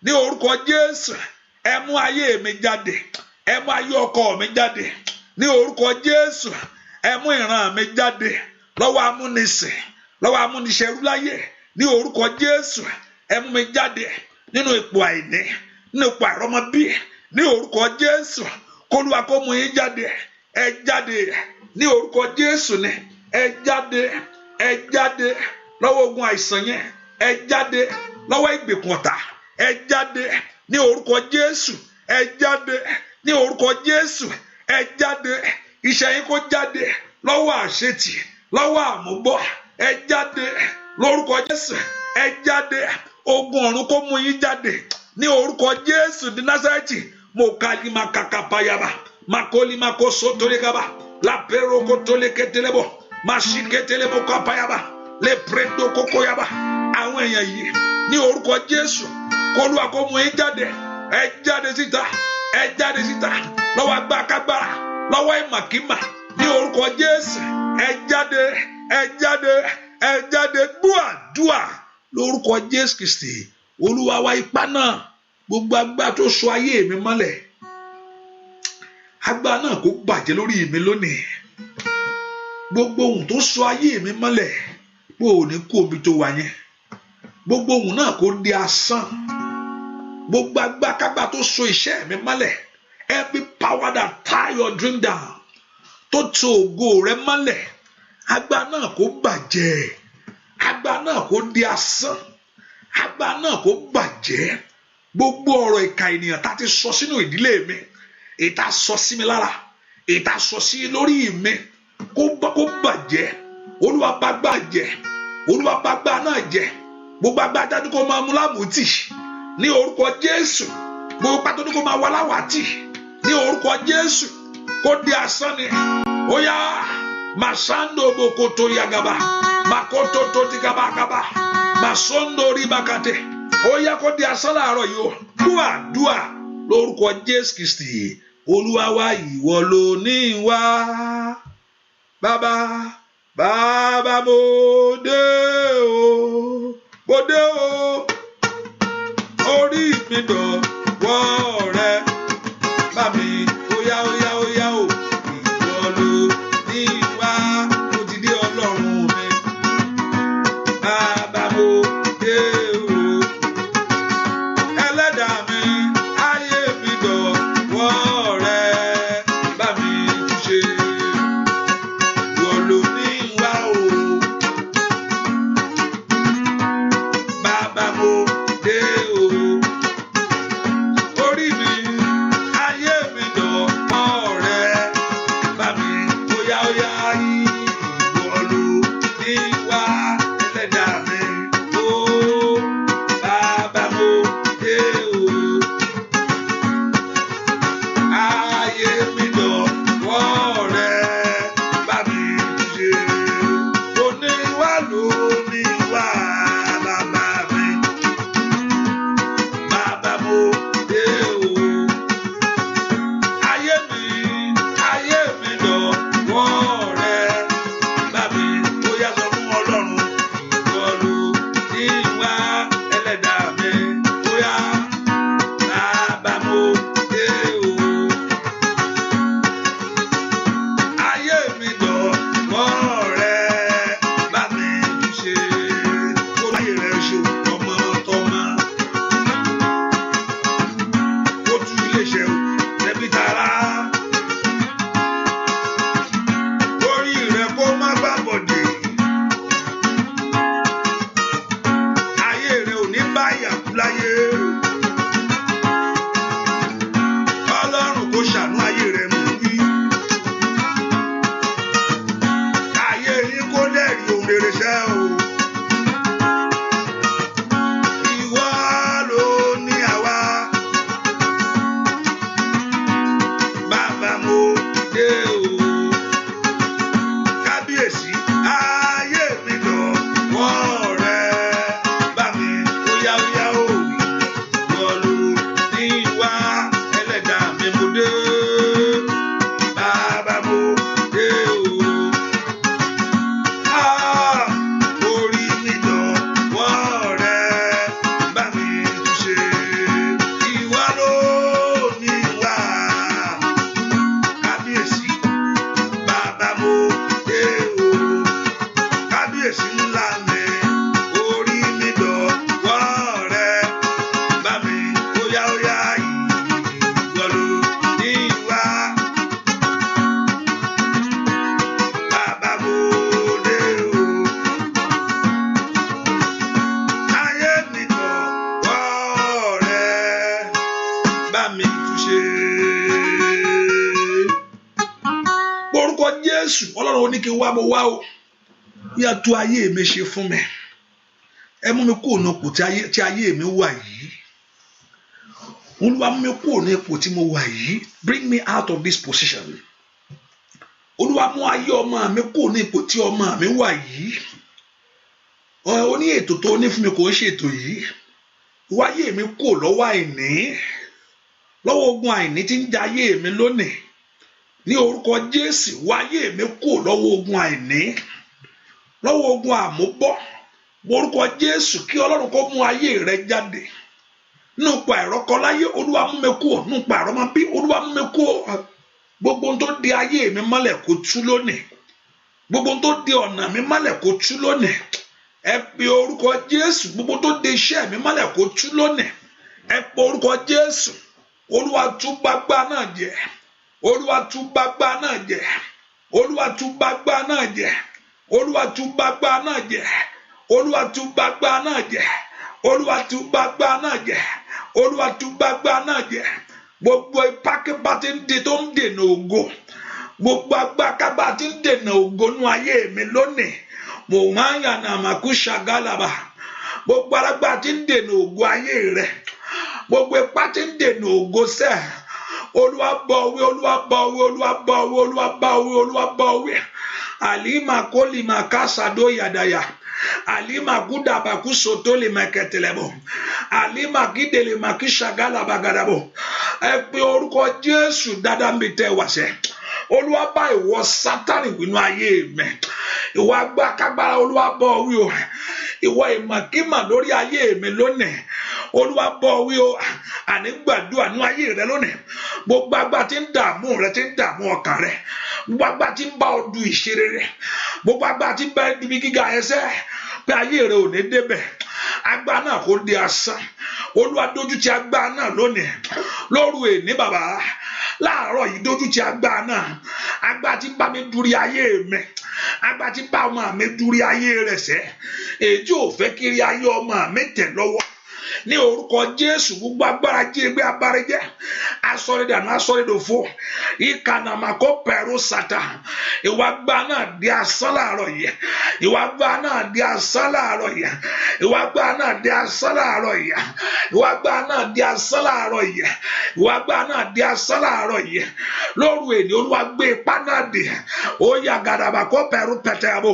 ní orúkọ Jésù. Ẹ mú ayé mi jáde, ẹ mú ayé ọkọ mi jáde ní orúkọ Jésù. Ẹ mú ìran mi jáde lọ́wọ́ amúnisìn, lọ́wọ́ amúniṣẹ́rú láyé ní orúkọ Jésù. Ẹ mú mi jáde nínú ipò àìní, nínú ipò àìrọ́mọbí ní orúkọ Jésù. K'Olúwa kó mú yín jáde. Ẹ jáde ní orúkọ Jésù ni. Ẹ jáde lọ́wọ́ ogun àìsàn yẹn. Ẹ jáde lọ́wọ́ ìgbèkùn ọ̀tá. Ẹ jáde ní orúkọ Jésù. Ẹ jáde ní orúkọ Jésù. Ẹ jáde. Iṣẹ́ yín kó jáde lọ́wọ́ àṣetì, lọ́wọ́ àmúbọ̀. Ẹ jáde lórúkọ Jésù. Ẹ jáde. Ogun ọ̀run kó mú yín jáde ní orúkọ Jésù di Násárẹ́tì. Mo kali makaka payaba, makoli makoso tolegaba, la pero kotole ketelebo, mashiketelebo kapayaba, le prendo kokoyaba. Àwọn èèyàn yìí ní orúkọ Jésù. K'Olúwa kó mú yín jáde. Ẹ jáde síta, ẹ jáde síta lọ́wọ́ agbákágbára, lọ́wọ́ ìmọ̀kímà ní orúkọ Jésù. Ẹ jáde, ẹ jáde, ẹ jáde. Dúà lórúkọ Jésù Kristi. Olúwa wa ipá náà, gbogbo agbára tó so ayé mi mọ́lẹ̀, agbára náà kó bàjẹ́ lórí mi lónìí. Gbogbo ohun tó so ayé mi mọ́lẹ̀, pé ò ní kú omi tó wà yẹn, gbogbo ohun náà kó di asán. Gbogbo agbára tó so iṣẹ́ mi mọ́lẹ̀, every power that tie your dream down, tó so ògo rẹ mọ́lẹ̀, agbára náà kó bàjẹ́. Agbára náà kó di asán. Agbára náà kó bàjẹ́. Gbogbo ọ̀rọ̀ ìka ènìyàn tá ti sọ sínú ìdílé mi, ìta sọ sí mi lára, ìta sọ sí lórí mi, kó bàjẹ́. Olúwa bá gbà jẹ́. Olúwa bá gbà náà jẹ́. Gbogbo agbára dájú kó máa mú lámùtì ní orúkọ Jésù. Gbogbo pátó ní kó máa wà láwàtì ní orúkọ Jésù. Kó di asán ni. Ó yá Masando bokoto yagaba. Makoto toti gaba gaba. Masondo ribakate. Oya kò di asán láàárọ̀ yìí o. Dúà lórúkọ Jésù Kristi. Olúwa wa ìwọ ló ní wá. Bàbá mo dé o. Mo dé o. Orí mi dọ̀wọ́ rẹ. Bá mi óyá o. Ìwọ ló ní wá. Mo ti dé Ọlọ́run mi. Bàbá mo dé o. Ẹlẹ́dàá mi, ayé mi dọ̀wọ́ rẹ. Bá mi túnṣe. Ìwọ ló ní wá o. Bàbá mo dé o. Orí mi, ayé mi dọ̀wọ́ rẹ. Bá mi óyá yìí. Ìwọ ló ní wá. Ẹlẹ́dàá mi, ó bàbá mo dé o. Ayé mi dọ̀wọ́ rẹ. Bá mi ṣe. Oníwà ló ní wá. Bàbá mi, bàbá mo dé o. Ayé mi dọ̀wọ́ rẹ. Bá mi óyá sọ fún Ọlọ́run. Ìwọ ló ní wá. Ẹlẹ́dàá mi, óyá bàbá mo dé o. Ayé mi dọ̀wọ́ rẹ. Bá mi ṣe. Orí rẹ ṣe ọmọ tọmọ. Ó tún ilé ṣe o. Ẹbí tara. Orí rẹ kó má bá bọ̀dé. Ayé rẹ ò ní bá ìyàkú láyé. Ọlọ́run kó ṣàánú ayé rẹ mú wí. Ayé yín kó lẹ́rìí ohun rere ṣẹ́ o. Ìwọ ló ní àwa. Bàbá mo dé o. Kábíyèsí, ayé mi dọ̀wọ́ rẹ. Bá mi óyá o. Ìwọ ló ní wá. Ẹlẹ́dàá mi mo dé. Bàbá mo dé o. Orí mi dọ̀wọ́ rẹ. Bá mi túnṣe. Ìwọ ló ní wá. Kábíyèsí, bàbá mo dé o. Kábíyèsí ńlá mi. Orí mi dọ̀wọ́ rẹ. Bá mi óyá yìí. Ìwọ ló ní wá. Bàbá mo dé o. Ayé mi dọ̀wọ́ rẹ. Bá mi túnṣe. Orúkọ Jésù, Ọlọ́run ó ní kí n wá mo wá o. Yá tú ayé mi ṣe fún mi. Ẹ mú mi kúrò ní ipò tí ayé mi wà yìí. Olúwa mú mi kúrò ní ipò tí mo wà yìí. Bring me out of this position. Olúwa mú ayé ọmọ mi kúrò ní ipò tí ọmọ mi wà yìí. Ó ní ètò tó ní fún mi kò ń ṣe ètò yìí. Wá ayé mi kúrò lọ́wọ́ àìní. Lọ́wọ́ ogun àìní tí ń jẹ ayé mi lónìí. Ní orúkọ Jésù, wá ayé mi kúrò lọ́wọ́ ogun àìní. Lọ́wọ́ ogun àmúbọ́. Orúkọ Jésù, kí Ọlọ́run kó mú ayé rẹ jáde. Nípa ìrọ́kọ láyé, Olúwa mú mi kúrò. Nípa ìrọ́mọ bí, Olúwa mú mi kúrò. Gbogbo ohun tó di ayé mi mọ́lẹ̀ kó tú lónìí. Gbogbo ohun tó di ọ̀nà mi mọ́lẹ̀ kó tú lónìí. Ẹ pe orúkọ Jésù. Gbogbo tó di iṣẹ́ mi mọ́lẹ̀ kó tú lónìí. Ẹ pe orúkọ Jésù. Olúwa tú gbágbá náà jẹ. Olúwa tú gbágbá náà jẹ. Olúwa tú gbágbá náà jẹ. Olúwa tú gbágbá náà jẹ. Olúwa tú gbágbá náà jẹ. Olúwa tú gbágbá náà jẹ. Olúwa tú gbágbá náà jẹ. Gbogbo ipákípá tí ń di tó ń dènà ògo. Gbogbo agbákágbá tí ń dènà ògo nú ayé mi lónìí. Mo máa ń yànnà màkú ṣàgálàbà. Gbogbo alágbá tí ń dènà ògo ayé rẹ. Gbogbo ipá tí ń dènà ògo sẹ́ẹ̀. Olúwa bá wí, Olúwa bá wí, Olúwa bá wí, Olúwa bá wí, Olúwa bá wí. alima koli makasa do yadaya, alima guda bakusoto le maketelebo, alima gidele makishagala bagadabo. Ẹ pe orúkọ Jésù dáadáa ń bi tẹ́ wá ṣe. Olúwa bá ìwọ Sátánì wínú ayé mi. Ìwọ agbákágbára Olúwa bọ́ wí o. Ìwọ ìmọ̀kímọ̀ lórí ayé mi lónìí. Olúwa bọ́ wí o. Àní gbàdúrà nínú ayé rẹ lónìí. Gbogbo agbá tí ń dààmú rẹ, tí ń dààmú ọkàn rẹ. Gbogbo agbá tí ń bá ọ du ìṣeré rẹ. Gbogbo agbá tí ń bá ibi gíga ẹsẹ̀ pé ayé rẹ ò ní débẹ̀. Agbá náà kò di asán. Olúwa dójú ti agbá náà lónìí. Lóru èní bàbá. Láàárọ̀ yìí dójú ti agbá náà. Agbá tí ń bá mi dúrí ayé mi. Agbá tí ń bá ọmọ mi dúrí ayé rẹ̀ sẹ́. Èyí tí ò fẹ́ kiri ayé ọmọ mi tẹ̀ lọ́wọ́. Ní orúkọ Jésù gbogbo agbára jíire abárẹ́jẹ́. Asọ̀rẹ́dànù asọ̀rẹ́dòfo. Ìkànnàmàkó pẹ̀rú sàtà. Ìwà agbá náà di asán láàárọ̀ yìí. Ìwà agbá náà di asán láàárọ̀ yìí. Ìwà agbá náà di asán láàárọ̀ yìí. Ìwà agbá náà di asán láàárọ̀ yìí. Ìwà agbá náà di asán láàárọ̀ yìí. Lóru èní Olúwa gbé ipá náà dè. Ó yá gàdàbàkó pẹ̀rú pẹ̀tẹ́ àbò.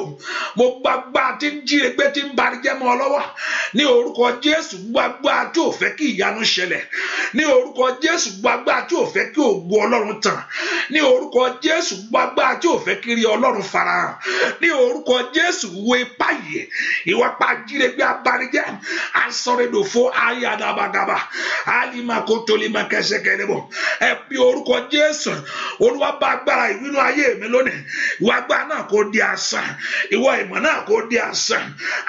Mo gbàgbá tí ń jíire gbé tí ń barijẹ́ mọ́ ọ lọ́wọ́. Ní orúkọ Jésù gbàgbá tí ò fẹ́ kí ìyanu ṣẹlẹ̀. Ní orúkọ Jésù gbàgbá tí ò fẹ́ kí ògo Ọlọ́run tàn. Ní orúkọ Jésù gbàgbá tí ò fẹ́ kí rí Ọlọ́run farahàn. Ní orúkọ Jésù wo ipá yìí. Ìwà pa jíire gbé abarijẹ́. Asọ̀rẹ́dòfo ayadabagaba. Alimakotolimakẹsẹkẹlẹbọ. Ẹ bí orúkọ Jésù. Olúwa bá agbára ìwínú ayé mi lónìí. Ìwà agbára náà kò di asán. Ìwà ìmọ̀ náà kò di asán.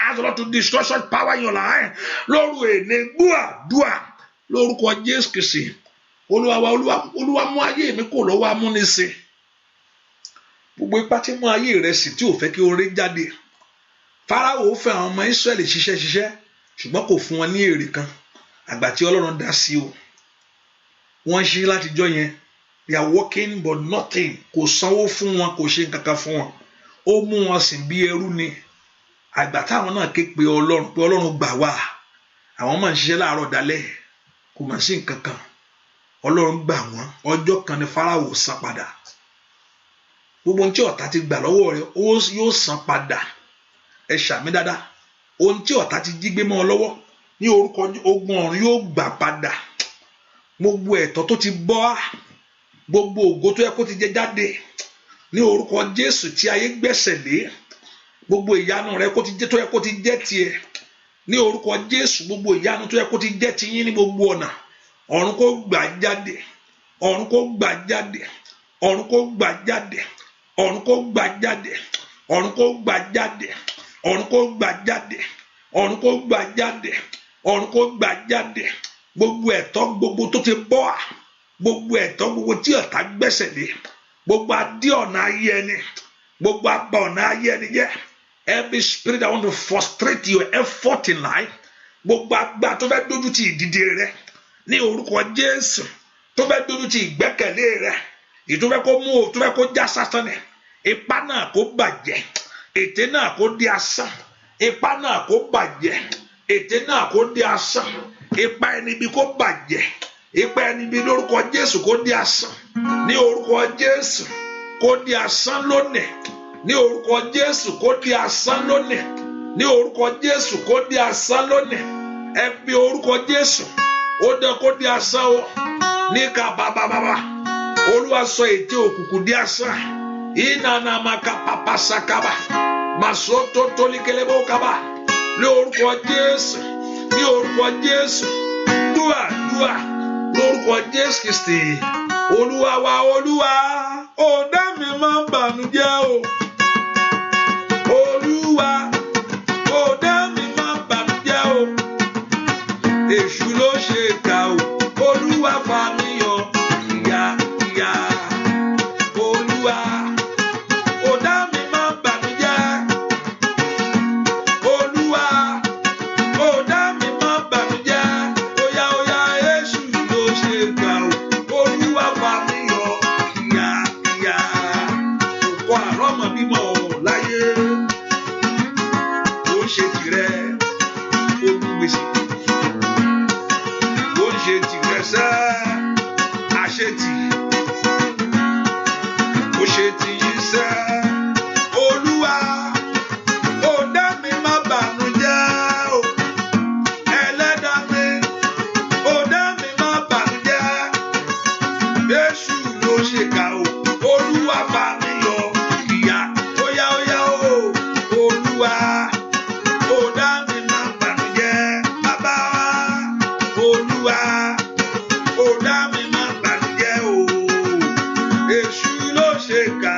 Ask the Lord to destroy such power in your life. Lóru èní gbúàdúà lórúkọ Jésù Kristi. Olúwa mú ayé mi kò lọ́wọ́ amúnisìn. Gbogbo ipá tí mú ayé rẹ̀ sì tí ò fẹ́ kí oore jáde. Fáráò fẹ́ àwọn ọmọ Ísírẹ́lì ṣiṣẹ́ ṣùgbọ́n kò fún wọn ní èrè kan. Àgbà tí Ọlọ́run dá sí o. Wọ́n ṣe látijọ́ yẹn. They are working but nothing. Kò sanwó fún wọn, kò ṣe nǹkan kan fún wọn. Ó mú wọn sìn bí ẹrú ni. Àgbà táwọn náà ké pe Ọlọ́run gbà wá. Àwọn máa ń ṣiṣẹ́ láàárọ̀ dalẹ́. Kò máa sí nǹkan kan. Ọlọ́run gbà wọ́n. Ọjọ́ kan ni Fáráò san padà. Gbogbo ohun tí ọ̀tá ti gbà lọ́wọ́ rẹ̀ yóò san padà. Ẹ ṣàmì dáadáa. Ohun tí ọ̀tá ti jí gbé mọ́ ọ lọ́wọ́ ní orúkọ ogun ọ̀run yóò gbà padà. Gbogbo ẹ̀tọ́ tó ti bọ́, gbogbo ògo tó yẹ kó ti jẹ jáde ní orúkọ Jésù tí ayé gbẹ́sẹ̀ lé. Gbogbo ìyanu rẹ tó yẹ kó ti jẹ́ tiẹ̀ ní orúkọ Jésù. Gbogbo ìyanu tó yẹ kó ti jẹ́ tiyín ní gbogbo ọ̀nà. Ọ̀run kó gbà jáde. Ọ̀run kó gbà jáde. Ọ̀run kó gbà jáde. Ọ̀run kó gbà jáde. Ọ̀run kó gbà jáde. Ọ̀run kó gbà jáde. Ọ̀run kó gbà jáde. Ọ̀run kó gbà jáde. Gbogbo ẹ̀tọ́ gbogbo tó ti bọ́, gbogbo ẹ̀tọ́ gbogbo tí ọ̀tá gbẹ́sẹ̀ lé, gbogbo adé ọ̀nà ayé ẹni, gbogbo abá ọ̀nà ayé ẹni jẹ́. Every spirit that want to frustrate your effort in life, gbogbo agbá tó fẹ́ dójú ti ìdìde rẹ ní orúkọ Jésù, tó fẹ́ dójú ti ìgbẹ́kẹ̀lé rẹ, tó fẹ́ kó mú o, tó fẹ́ kó já sásán ni, ipá náà kó bàjẹ́, ète náà kó di asán, ipá náà kó bàjẹ́, ète náà kó di asán, ipá ẹni bí kó bàjẹ́, ipá ẹni bí lórúkọ Jésù kó di asán, ní orúkọ Jésù kó di asán lónìí, ní orúkọ Jésù kó di asán lónìí, ní orúkọ Jésù kó di asán lónìí. Ẹ bí orúkọ Jésù ó dẹ kó di asán o ní ká bàbá. Olúwa sọ ète òkùnkùn di asán. Ìnana maka papa sakaba masoto tolikelebo kaba ní orúkọ Jésù, ní orúkọ Jésù. Dúà lórúkọ Jésù Kristi Olúwa wa. Olúwa ó dá mi má bànújẹ́ o. Olúwa ó dá mi má bànújẹ́ o. Èṣù ló ṣe kà o. Olúwa fà mí yọ ìyà. Olúwa ó dá mi má bànújẹ́. Olúwa ó dá mi má bànújẹ́. Óyá Èṣù ló ṣe kà o. Olúwa fà mí yọ ìyà. Òkò àrọ́mọ bí Olúwa ó dá mi má bànújẹ́. Bàbá Olúwa ó dá mi má bànújẹ́ o. Èṣù ló ṣe kà,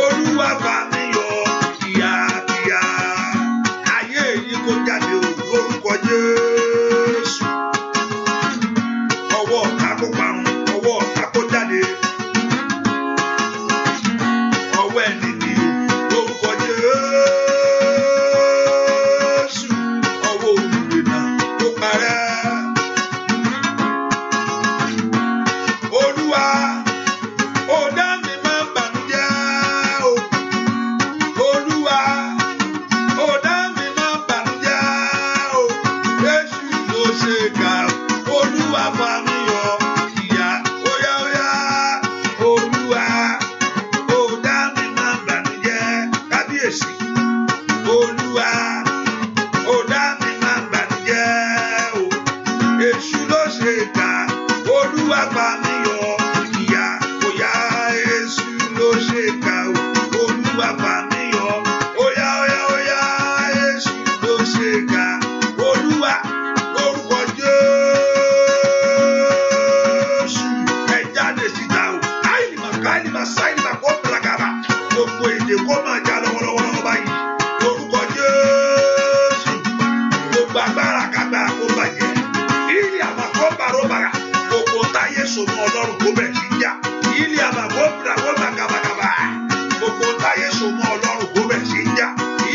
Olúwa fà mí yọ kíákíá. Ayé yìí kò jáde o lórúkọ Jésù. Ọwọ́ ọ̀tá kó parun, ọwọ́ ọ̀tá kó jáde. Ọwọ́ ẹni ni o lórúkọ Jésù. Ọwọ́ olùdènà kó parẹ́. Olúwa ó dá mi má bànújẹ́ o. Olúwa ó dá mi má bànújẹ́ o. Èṣù ló ṣe kà, Olúwa fà mí yọ kíá. Óyá óyá Olúwa ó dá mi má bànújẹ́. Kábíyèsí Olúwa ó dá mi má bànújẹ́ o. Èṣù ló ṣe kà, Olúwa fà mí yọ kíá. Óyá Èṣù ló ṣe kà o, Olúwa fà mí yọ. Óyá óyá óyá Èṣù ló ṣe kà, Olúwa lórúkọ Jésù. Ẹ jáde síta o. Káìlìmà sáìlìmà kó pàlàkàrà. Gbogbo èdè kó máa já lọ́wọ́lọ́wọ́ báyìí. Lórúkọ Jésù. Gbogbo agbára kágbára kó bàjẹ́. Ilé àmà kó bàró bàrà. Gbogbo táyé sọmọ Ọlọ́run kó bẹ̀ sí jà. Ilé àmà kó bìrà kó bà gàbàgàbà. Gbogbo táyé sọmọ Ọlọ́run kó bẹ̀ sí jà.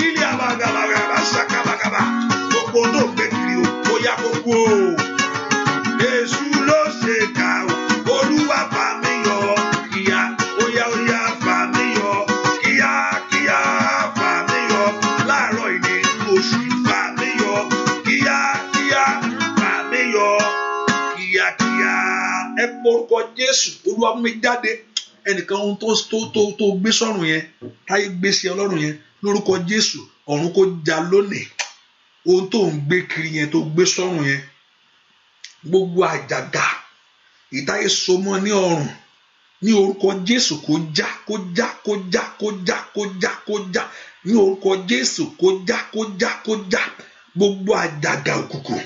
Ilé àmà gàbàgàbà sàkàbàgàbà. Gbogbo tó gbé kiri o, ó yá gbogbo o. Èṣù ló ṣe kà o, Olúwa fà mí yọ kíá. Óyá óyá fà mí yọ kíákíá. Fà mí yọ láàárọ̀ ìní oṣù. Fà mí yọ kíákíá. Fà mí yọ kíákíá. Ẹ porúkọ Jésù, Olúwa mú mi jáde. Ẹnìkan ohun tó gbé sọ́run yẹn, táyé gbé sí Ọlọ́run yẹn, lórúkọ Jésù ọ̀run kó já lónìí. Ohun tó ń gbé kiri yẹn, tó gbé sọ́run yẹn, gbogbo àjàgà ìtáyé so mọ́ ní ọrùn, ní orúkọ Jésù kó já, kó já, kó já, kó já, kó já, kó já. Ní orúkọ Jésù kó já, kó já, kó já. Gbogbo àjàgà òkùnkùn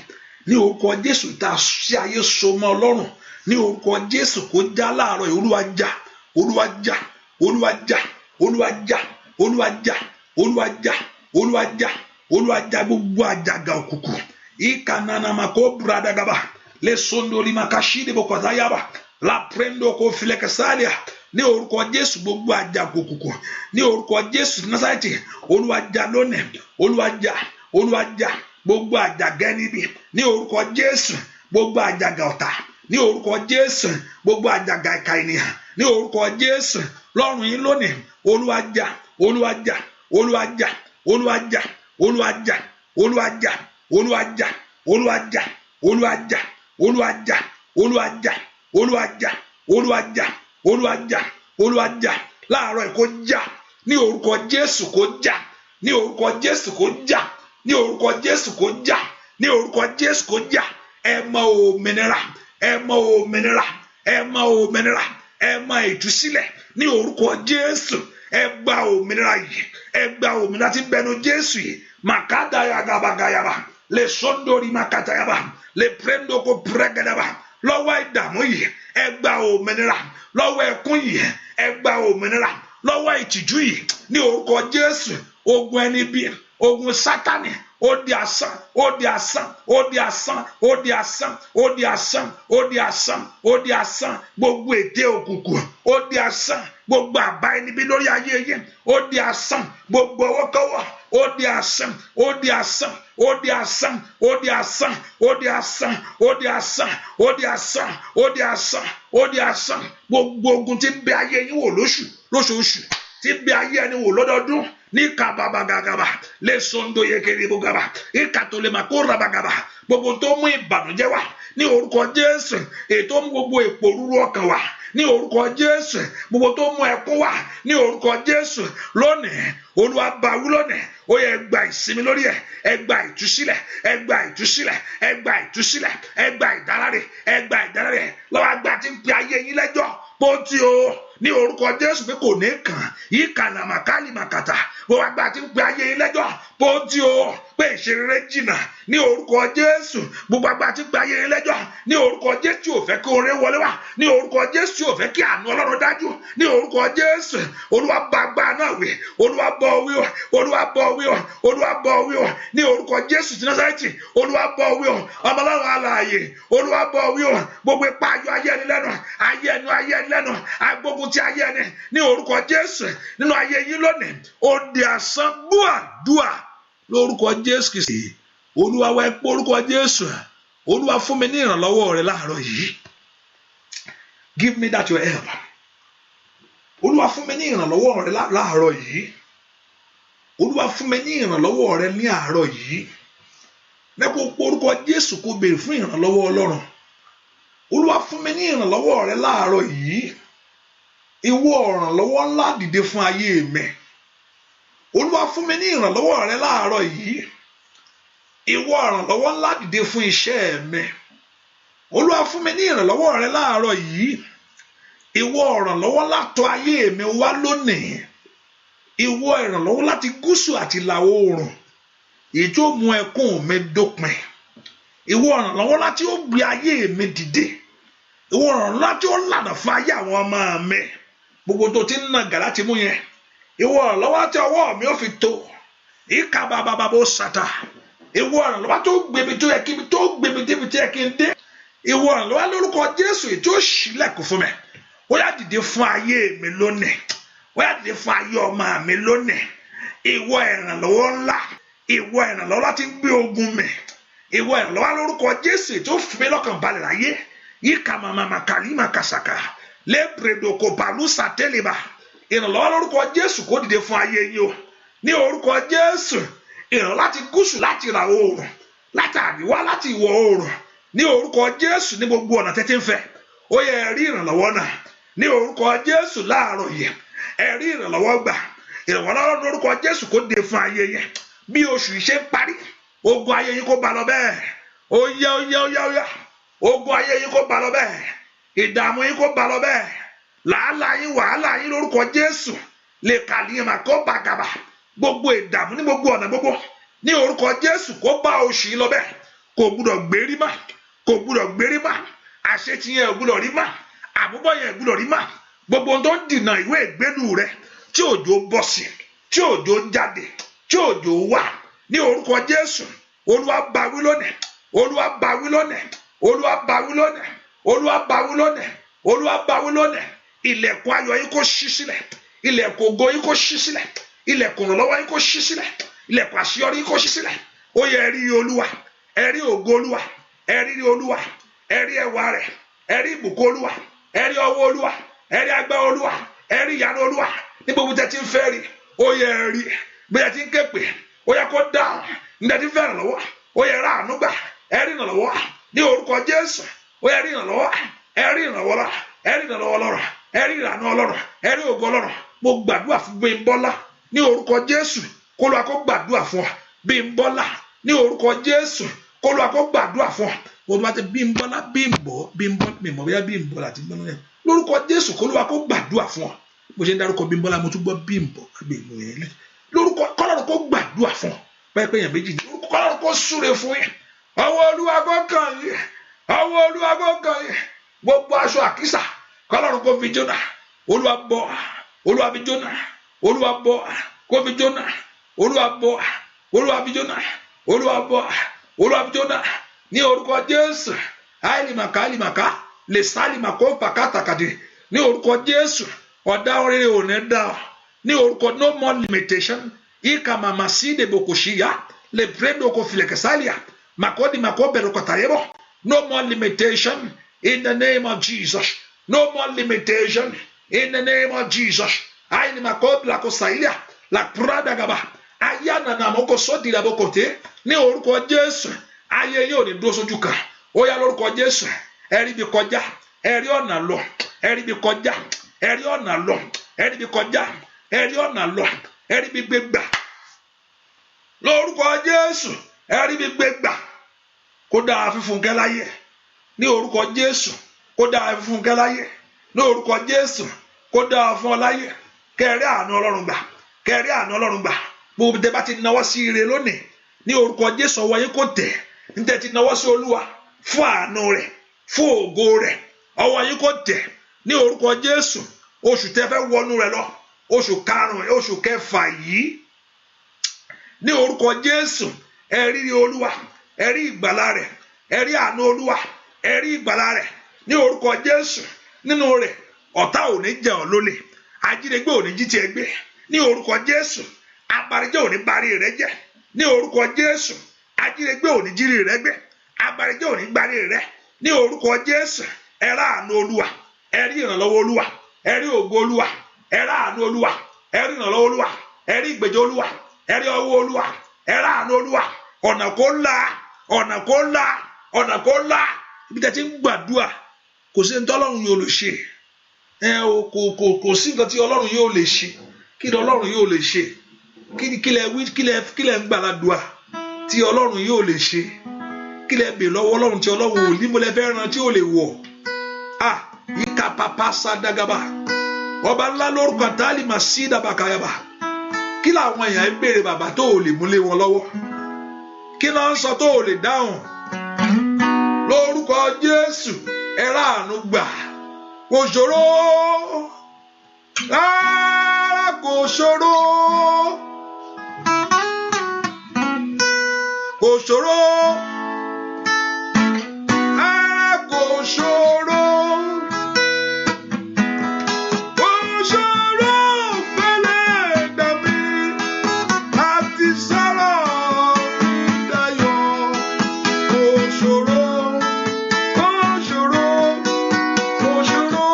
ní orúkọ Jésù tá a ṣe ayé so mọ́ Ọlọ́run, ní orúkọ Jésù kó já láàárọ̀ yìí. Olúwa já, Olúwa já, Olúwa já, Olúwa já, Olúwa já, Olúwa já, Olúwa já, Olúwa já gbogbo àjàgà òkùnkùn. Ikanana mako bradagaba le sondoli makashide bokozayaba la prendo ko filekasalia. Ní orúkọ Jésù gbogbo àjàgà òkùnkùn, ní orúkọ Jésù Násárẹ́tì, Olúwa já lónìí. Olúwa já, Olúwa já gbogbo àjàgà níbi. Ní orúkọ Jésù gbogbo àjàgà ọ̀tá. Ní orúkọ Jésù gbogbo àjàgà ìkà ènìyàn. Ní orúkọ Jésù lọ́rùn yín lónìí. Olúwa já, Olúwa já, Olúwa já, Olúwa já, Olúwa já, Olúwa já, Olúwa já, Olúwa já, Olúwa já, Olúwa já, Olúwa já, Olúwa já, Olúwa já, Olúwa já, Olúwa já. Láàárọ̀ yìí kó já. Ní orúkọ Jésù kó já. Ní orúkọ Jésù kó já. Ní orúkọ Jésù kó já. Ní orúkọ Jésù kó já. Ẹ mọ òmìnira, ẹ mọ òmìnira, ẹ mọ òmìnira, ẹ mọ ìtúsílẹ̀. Ní orúkọ Jésù ẹ gba òmìnira yìí, ẹ gba òmìnira tí bẹnu Jésù yìí. Makada yagabagayaba le sondori makatayaba le prendo ko pregadaba. Lọ́wọ́ ìdààmú yìí ẹ gba òmìnira. Lọ́wọ́ ẹkún yìí ẹ gba òmìnira. Lọ́wọ́ ìtìjú yìí ní orúkọ Jésù. Ogun ẹni bí, ogun Sátánì, ó di asán, ó di asán, ó di asán, ó di asán, ó di asán, ó di asán, ó di asán. Gbogbo ète òkùnkùn ó di asán. Gbogbo àbá ẹni bí lórí ayé yẹn ó di asán. Gbogbo ọwọ́kọ́wọ́ ó di asán, ó di asán, ó di asán, ó di asán, ó di asán, ó di asán, ó di asán, ó di asán, ó di asán. Gbogbo ogun tí ń bẹ ayé yín wò lóṣooṣù, tí ń bẹ ayé ẹni wò lọ́dọọdún. Ní kababagagaba lè sondo yekeribugaba ìkàtòlè makorabagaba. Gbogbo tó mú ìbànújẹ́ wá ní orúkọ Jésù. Ètò mú gbogbo ìpòrúurú ọkàn wá ní orúkọ Jésù. Gbogbo tó mú ẹkún wá ní orúkọ Jésù. Lónìí Olúwa bá wí lónìí. Ó yẹ gba ìsinmi lórí ẹ. Ẹ gba ìtúsílẹ̀, ẹ gba ìtúsílẹ̀, ẹ gba ìtúsílẹ̀, ẹ gba ìdáláre, ẹ gba ìdáláre. Lọ́wọ́ àgbà tí ń pe ayé yín lẹ́jọ́. Bó ti o ní orúkọ Jésù pé kò ní kàn ìkànnà màkàlì màkàtà gbogbo agbára tí ń pe ayé yín lẹ́jọ́ bó ti o pé ìṣeré jìnnà ní orúkọ Jésù gbogbo agbára tí ń pe ayé yín lẹ́jọ́ ní orúkọ Jésù tí ò fẹ́ kí oore wọlé wá ní orúkọ Jésù tí ò fẹ́ kí àánú Ọlọ́run dájú ní orúkọ Jésù Olúwa bá agbára náà wí Olúwa bọ́ wí o Olúwa bọ́ wí o Olúwa bọ́ wí o ní orúkọ Jésù ti Násárẹ́tì Olúwa bọ́ wí o ọmọ Ọlọ́run alààyè Olúwa bọ́ wí o gbogbo ipa ayọ̀ ayé ẹni lẹ́nu agbógun ti ayé ẹni ní orúkọ Jésù nínú ayé yín lónìí ó di asán gbúàdúà lórúkọ Jésù Kristi Olúwa wá pé orúkọ Jésù Olúwa fún mi ní ìrànlọ́wọ́ rẹ láàárọ̀ yìí give me that your help Olúwa fún mi ní ìrànlọ́wọ́ rẹ láàárọ̀ yìí Olúwa fún mi ní ìrànlọ́wọ́ rẹ ní àárọ̀ yìí lẹ́kọ̀ọ́ pé orúkọ Jésù kó béèrè fún ìrànlọ́wọ́ Ọlọ́run Olúwa fún mi ní ìrànlọ́wọ́ rẹ láàárọ̀ yìí ìwọ ìrànlọ́wọ́ ńlá dìde fún ayé mi Olúwa fún mi ní ìrànlọ́wọ́ rẹ láàárọ̀ yìí ìwọ ìrànlọ́wọ́ ńlá dìde fún iṣẹ́ mi Olúwa fún mi ní ìrànlọ́wọ́ rẹ láàárọ̀ yìí ìwọ ìrànlọ́wọ́ látọ̀ ayé mi wá lónìí ìwọ ìrànlọ́wọ́ láti gúúsù àti ìlà oòrùn èyí tó mú ẹkún mi dópin ìwọ ìrànlọ́wọ́ láti ó gbé ayé mi dìde ìwọ ìrànlọ́wọ́ láti ó lànà fún ayé àwọn ọmọ mi gbogbo tó ti ń nàgà láti mú yẹn ìwọ ìrànlọ́wọ́ tí ọwọ́ mi ò fi tó ìka bàbá bó sàtà ìwọ ìrànlọ́wọ́ tó gbèmí tó yẹ kí mi tó gbèmí débi tó yẹ kí n dé ìwọ ìrànlọ́wọ́ lórúkọ Jésù èyí tó ṣílẹ̀kùn fún mi ó yá dìde fún ayé mi lónìí ó yá dìde fún ayé ọmọ mi lónìí ìwọ ìrànlọ́wọ́ ńlá ìwọ ìrànlọ́wọ́ láti gbé ogun mi ìwọ ìrànlọ́wọ́ lórúkọ Jésù tó fi mí lọ́kàn balẹ̀ láyé yíká màmá kàlímà kàṣàkà lébredoko pàlúsà tẹ́lẹ̀bà ìrànlọ́wọ́ lórúkọ Jésù kó dìde fún ayé yìí o ní orúkọ Jésù ìrànlọ́wọ́ láti gúúsù láti ìlà oòrùn láti àríwá láti ìwọ̀ oòrùn ní orúkọ Jésù ní gbogbo ọ̀nà tẹ́tí ń fẹ́ ó yẹ rí ìrànlọ́wọ́ náà ní orúkọ Jésù láàárọ̀ yìí ẹ rí ìrànlọ́wọ́ gbà ìrànlọ́wọ́ lórúkọ Jésù kó dìde fún ayé yẹn bí oṣù yìí ṣe ń parí ogun ayé yín kó bá lọ bẹ́ẹ̀ ó yá ogun ayé yín kó bá lọ bẹ́ẹ̀ ìdààmú yín kó bá lọ bẹ́ẹ̀ làálàá yín wàhálà yín lórúkọ Jésù lè kàlíyàn kó bá gàbà gbogbo ìdààmú ní gbogbo ọ̀nà gbogbo ní orúkọ Jésù kó bá oṣù yìí lọ bẹ́ẹ̀ kò gbúdọ̀ gbérí mà àṣetì yẹn ò gbúdọ̀ rí mà àbúbọ̀ yẹn ò gbúdọ̀ rí mà gbogbo ohun tó ń dìnà ìwé ìgbélu rẹ tí òjò bọ́ sí tí òjò jáde tí òjò wà ní orúkọ Jésù Olúwa bá wí lónìí Olúwa bá wí lónìí Olúwa bá wí lónìí Olúwa bá wí lónìí Olúwa bá wí lónìí ilẹ̀kùn ayọ̀ yín kó ṣí sílẹ̀ ilẹ̀kùn ògo yín kó ṣí sílẹ̀ ilẹ̀kùn ìrànlọ́wọ́ yín kó ṣí sílẹ̀ ilẹ̀kùn àṣeyọrí yín kó ṣí sílẹ̀ ó yẹ ẹ rí Olúwa ẹ rí ògo Olúwa ẹ rí Olúwa ẹ rí ẹwà rẹ̀ ẹ rí ìbùkún Olúwa ẹ rí ọwọ́ Olúwa ẹ rí agbára Olúwa ẹ rí ìyanu Olúwa ní gbogbo tẹ́ ti ń fẹ́ rí ó yẹ ẹ rí bí ẹ ti ń ké pè ó yẹ kó dáhùn nígbà tí ń fẹ́ ìrànlọ́wọ́ ó yẹ rà àánú gbà ẹ rí ìrànlọ́wọ́ ní orúkọ Jésù ó yẹ rí ìrànlọ́wọ́ ẹ rí ìrànlọ́wọ́ lọ́rọ̀ ẹ rí ìrànlọ́wọ́ lọ́rọ̀ ẹ rí ìrànú Ọlọ́run ẹ rí ògo Ọlọ́run mo gbàdúrà fún Bímbọ́lá ní orúkọ Jésù kó lóa kó gbàdúrà fún ọ Bímbọ́lá ní orúkọ Jésù kó lóa kó gbàdúrà fún ọ mo bá ti Bímbọ́lá Bímbọ́ mímọ́ bóyá Bímbọ́lá àti Bímbọ́lá yẹn lórúkọ Jésù kó lóa kó gbàdúrà fún ọ bó ṣe ń dárúkọ Bímbọ́lá mo tún gbọ́ Bímbọ́ àgbègbè yẹn lórúkọ kọ́lọ́run kó gbàdúrà fún ọ pẹ́ẹ́pẹ́ yẹn méjì ní lórúkọ kọ́lọ́run kó súre fún yẹn ọwọ́ Olúwa kó kàn yín ọwọ́ Olúwa kó kàn yín gbogbo aṣọ àkísà kọ́lọ́run kó fi jóná Olúwa bọ́ Olúwa fi jóná Olúwa bọ́ kó fi jóná Olúwa bọ́ Olúwa fi jóná Olúwa bọ́ Olúwa fi jóná ní orúkọ Jésù àìlìmàkà lè sálìmàkó pàkátàkàdé ní orúkọ Jésù ọ̀dá oríire ò ní dá ọ ní orúkọ no more limitation ìkà màmá sí ìdèbòkòṣìyà lè bírèdòkò fìlẹ̀kẹsálìà màkọ́dì màkọ́bẹ̀rẹ̀kọ̀tàyẹ̀bọ̀ no more limitation in the name of Jesus no more limitation in the name of Jesus àìlìmàkọ́bìlàkọ̀sàìlìà làkúrádàgàbà ayánànàmọ́kọ̀ sọ́dìlàbọ̀kọ̀tẹ́ ní orúkọ Jésù ayé yóò ní dúró sójú kan ó yá lórúkọ Jésù ẹ̀rí bí kọjá ẹ̀rí ọ̀nà lọ ẹ̀rí bí kọjá ẹ̀rí ọ̀nà lọ ẹ̀rí bí kọjá ẹ̀rí ọ̀nà lọ ẹ̀rí bí gbégbà lórúkọ Jésù ẹ̀rí bí gbégbà kó dáa fífúnkẹ́ láyé ní orúkọ Jésù kó dáa fífúnkẹ́ láyé ní orúkọ Jésù kó dáa fún ọ láyé, kẹrí àánú Ọlọ́run gbà, kẹrí àánú Ọlọ́run gbà. Gbogbo tẹ́ bá ti náwó sí ire lónìí ní orúkọ Jésù, ọwọ́ yín kò tẹ̀. Ní tẹ́ ti náwó sí Olúwa fún àánú rẹ̀, fún ògo rẹ̀, ọwọ́ yín kò tẹ̀ ní orúkọ Jésù. Oṣù tẹ́ fẹ́ wọnú rẹ̀ lọ, oṣù karùn-ún, oṣù kẹfà yìí, ní orúkọ Jésù, ẹ rí Olúwa, ẹ rí ìgbàlà rẹ̀, ẹ rí àánú Olúwa, ẹ rí ìgbàlà rẹ̀ ní orúkọ Jésù. Nínú rẹ̀ ọ̀tá ò ní jẹ ọ́ lólè, ajínigbé ò ní jí tiẹ̀ gbé ní orúkọ Jésù. Abarijẹ́ ò ní barí rẹ̀ jẹ́ ní orúkọ Jésù. Ajínigbé ò ní jírí rẹ̀ gbé, abarijẹ́ ò ní barí rẹ̀ ní orúkọ Jésù. Ẹ rí àánú Olúwa, ẹ rí ìrànlọ́wọ́ Olúwa, ẹ rí ògo Olúwa, ẹ rí àánú Olúwa, ẹ rí ìrànlọ́wọ́ Olúwa, ẹ rí ìgbèjà Olúwa, ẹ rí ọwọ́ Olúwa, ẹ rí àánú Olúwa. Ọ̀nà kó là, ọ̀nà kó là, ọ̀nà kó là. Ibi tẹ́ ti ń gbàdúrà kò sí nǹkan Ọlọ́run yóò lè ṣe. Kò sí nǹkan tí Ọlọ́run yóò lè ṣe. Kí ni Ọlọ́run yóò lè ṣe? Kílẹ̀ ń gbàládùá tí Ọlọ́run yóò lè ṣe? Kílẹ̀ bè lọ́wọ́ Ọlọ́run tí Ọlọ́run ò ní mo lè fẹ́ ran tí ò lè wọ̀? Ìka pàpà sádàgàbà, ọba ńlá lórúkọ àtàlì mà sí dàbàkàyàbà. Kí làwọn èèyàn ń béèrè bàbá tó ò lè múlé wọn lọ́wọ́? Kí náà ń sọ tó ò lè dáhùn? Lórúkọ Jésù, ẹ ráàánú gbà. Kò ṣòro, kò ṣòro, kò ṣòro, kò ṣòro, kò ṣòro fẹ́lẹ́ dàbí àti sọ̀rọ̀ ìdáyọ̀. Kò ṣòro, kò ṣòro, kò ṣòro,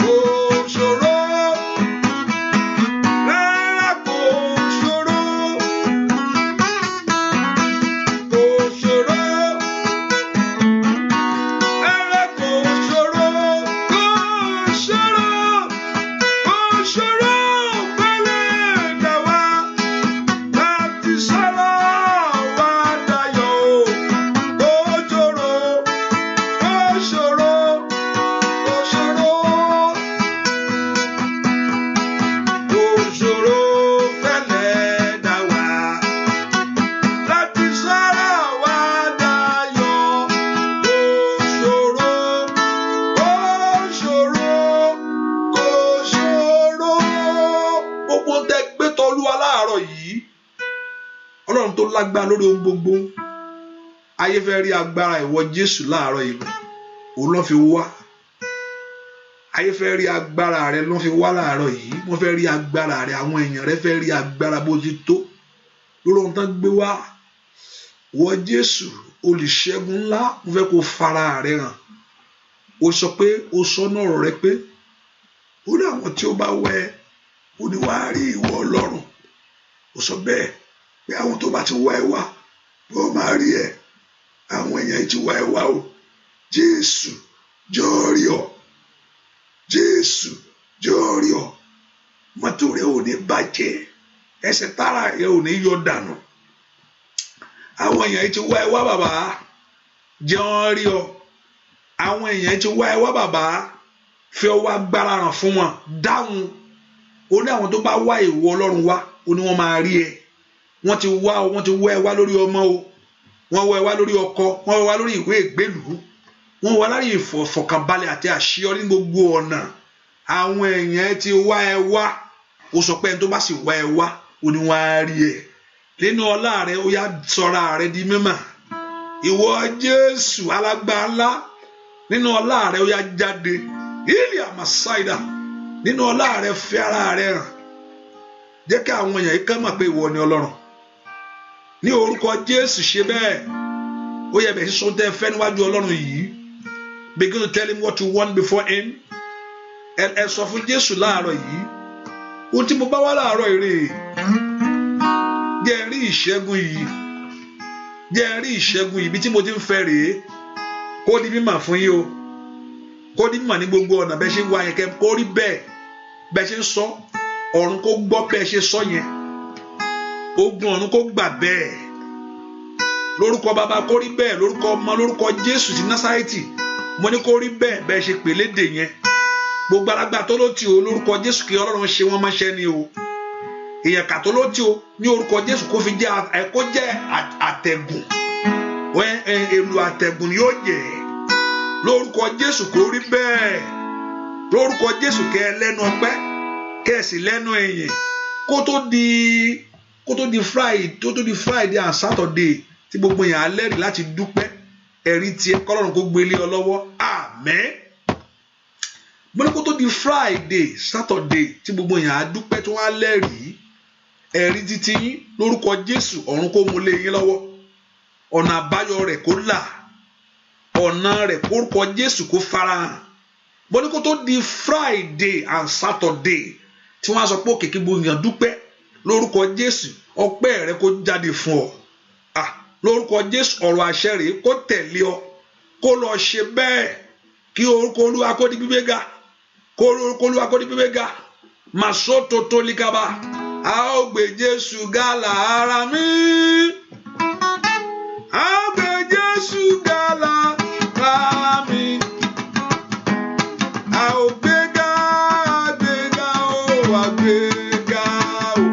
kò ṣòro, rárá kò ṣòro, kò ṣòro, rárá kò ṣòro, kò ṣòro, kò ṣòro fẹ́lẹ́ dà wá láti sọ̀rọ̀ wá dayọ̀. Kò ṣòro, kò ṣòro, kò ṣòro, kò ṣòro fẹ́lẹ́ dà wá láti sọ̀rọ̀ wá dayọ̀. Kò ṣòro, kò ṣòro, kò ṣòro. Gbogbo tẹ́ gbé tọ̀ Olúwa láàárọ̀ yìí, Ọlọ́run tó lágbára lórí ohun gbogbo, ayé fẹ́ rí agbára ìwọ Jésù láàárọ̀ yìí, òun ló fi wá. Ayé fẹ́ rí agbára rẹ ló fi wá láàárọ̀ yìí. Wọ́n fẹ́ rí agbára rẹ, àwọn èèyàn rẹ fẹ́ rí agbára bó ti tó lórí ohun tán gbé wá. Ìwọ Jésù olùṣẹ́gun ńlá, mo fẹ́ kó fara rẹ hàn. O sọ pé, o sọ náà ọ̀rọ̀ rẹ pé ó ní àwọn tí ó bá wẹ ó ní wàá rí ìwọ Ọlọ́run. O sọ bẹ́ẹ̀ pé àwọn tó bá ti wá ẹ wá pé ó máa rí ẹ. Àwọn èèyàn yìí ti wá ẹ wá o. Jésù jọ̀ọ́ rí ọ, Jésù jọ̀ọ́ rí ọ. Mọ́tò rẹ ò ní bàjẹ́, ẹsẹ̀ tára rẹ ò ní yọ dànù. Àwọn èèyàn yìí ti wá ẹ wá bàbá, jọ̀ọ́ rí ọ. Àwọn èèyàn yìí ti wá ẹ wá bàbá, fi ọwọ́ agbára hàn fún wọn. Dáhùn. Ó ní àwọn tó bá wá ìwọ Ọlọ́run wá, ó ní wọ́n máa rí ẹ. Wọ́n ti wá o, wọ́n ti wá ẹ wá lórí ọmọ o, wọ́n wá ẹ wá lórí ọkọ, wọ́n wá ẹ wá lórí ìwé ìgbélùú, wọ́n wá lárí ìfọ̀kànbalẹ̀ àti àṣeyọrí ní gbogbo ọ̀nà. Àwọn èèyàn ti wá ẹ wá. Ó sọ pé ẹni tó bá sì wá ẹ wá, ó ní wọ́n á rí ẹ. Nínú ọlá rẹ, ó yá sọra rẹ di mímọ́. Ìwọ Jésù alágbára ńlá, nínú ọlá rẹ ó yá jáde. Ilé àmàsáìdà, nínú ọlá rẹ fi ara rẹ hàn. Jẹ́ kí àwọn èèyàn yìí kàn mọ̀ pé ìwọ ni Ọlọ́run. Ní orúkọ Jésù ṣe bẹ́ẹ̀. Ó yẹ bẹ́ẹ̀ sísọ tẹ́ fẹ́ níwájú Ọlọ́run yìí. Begin to tell him what you want before him. Ẹ sọ fún Jésù láàárọ̀ yìí. Ohun tí mo bá wá láàárọ̀ ire. Jẹ́ rí ìṣẹ́gun yìí. Jẹ́ rí ìṣẹ́gun yìí. Ibi tí mo ti ń fẹ́ rèé. Kó di mímọ̀ fún yín o. Kó di mímọ̀ ní gbogbo ọ̀nà bẹ́ẹ̀ ṣe wá yẹn kẹ́ kó rí bẹ́ẹ̀. Bẹ́ẹ̀ ṣe ń sọ. Ọ̀run kó gbọ́ bẹ́ẹ̀ ṣe sọ yẹn. Ogun ọ̀run kó gbà bẹ́ẹ̀. Lórúkọ Baba kó rí bẹ́ẹ̀. Lórúkọ Ọmọ, lórúkọ Jésù ti Násárẹ́tì. mo ní kó rí bẹ́ẹ̀ bẹ́ẹ̀ ṣe pè lédè yẹn gbogbo alágbá tó ló tì ó lórúkọ Jésù kí Ọlọ́run ṣe wọ́n mọ́ṣẹ́ ni o èèyàn kà tó ló tì ó ní orúkọ Jésù kó fi jẹ́ àtẹ̀gùn èlò àtẹ̀gùn yóò jẹ́ lórúkọ Jésù kó rí bẹ́ẹ̀ lórúkọ Jésù kẹ́ ẹ lẹ́nu ọpẹ́ kẹ́ ẹ sì lẹ́nu ẹ̀yìn kó tó di Friday and Saturday tí gbogbo èèyàn á lẹ́rìí láti dúpẹ́ ẹ̀rí tiẹ̀ kọ́lọ́run kó gbélé ọ lọ́wọ́ àmín. Mo ní kó tó di Friday Saturday tí gbogbo èèyàn á dúpẹ́ tí wọ́n á lẹ́rìí ẹ̀rí títí yín lórúkọ Jésù ọ̀run kó mú lé yín lọ́wọ́ ọ̀nà àbáyọ rẹ̀ kó là ọ̀nà rẹ̀ kórúkọ Jésù kó farahàn. Mo ní kó tó di Friday and Saturday tí wọ́n á sọ pé òkè kí gbogbo èèyàn dúpẹ́ lórúkọ Jésù ọpẹ́ rẹ̀ kó jáde fún ọ lórúkọ Jésù ọ̀rọ̀ àṣẹ rẹ̀ kó tẹ̀lé ọ kó lọ ṣe bẹ́ẹ̀ kí orúkọ Olúwa kó di gbígbéga kó orúkọ Olúwa kó di gbígbéga màsótó tó líkàbà a ó gbé Jésù ga lára mi a ó gbé Jésù ga lára mi a ó gbéga gbéga ó wà gbéga ó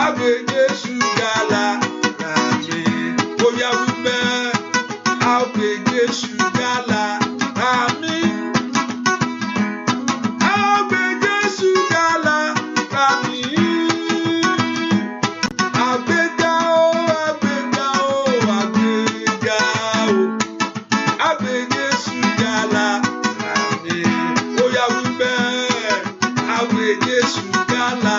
a gbé Jésù ga lára mi ó yá wípé a ó gbé Jésù ga lára mi a ó gbé Jésù ga lára mi àgbéga ó àgbéga ó àgbéga ó a gbé Jésù ga lára mi ó yá wípé a gbé Jésù ga lára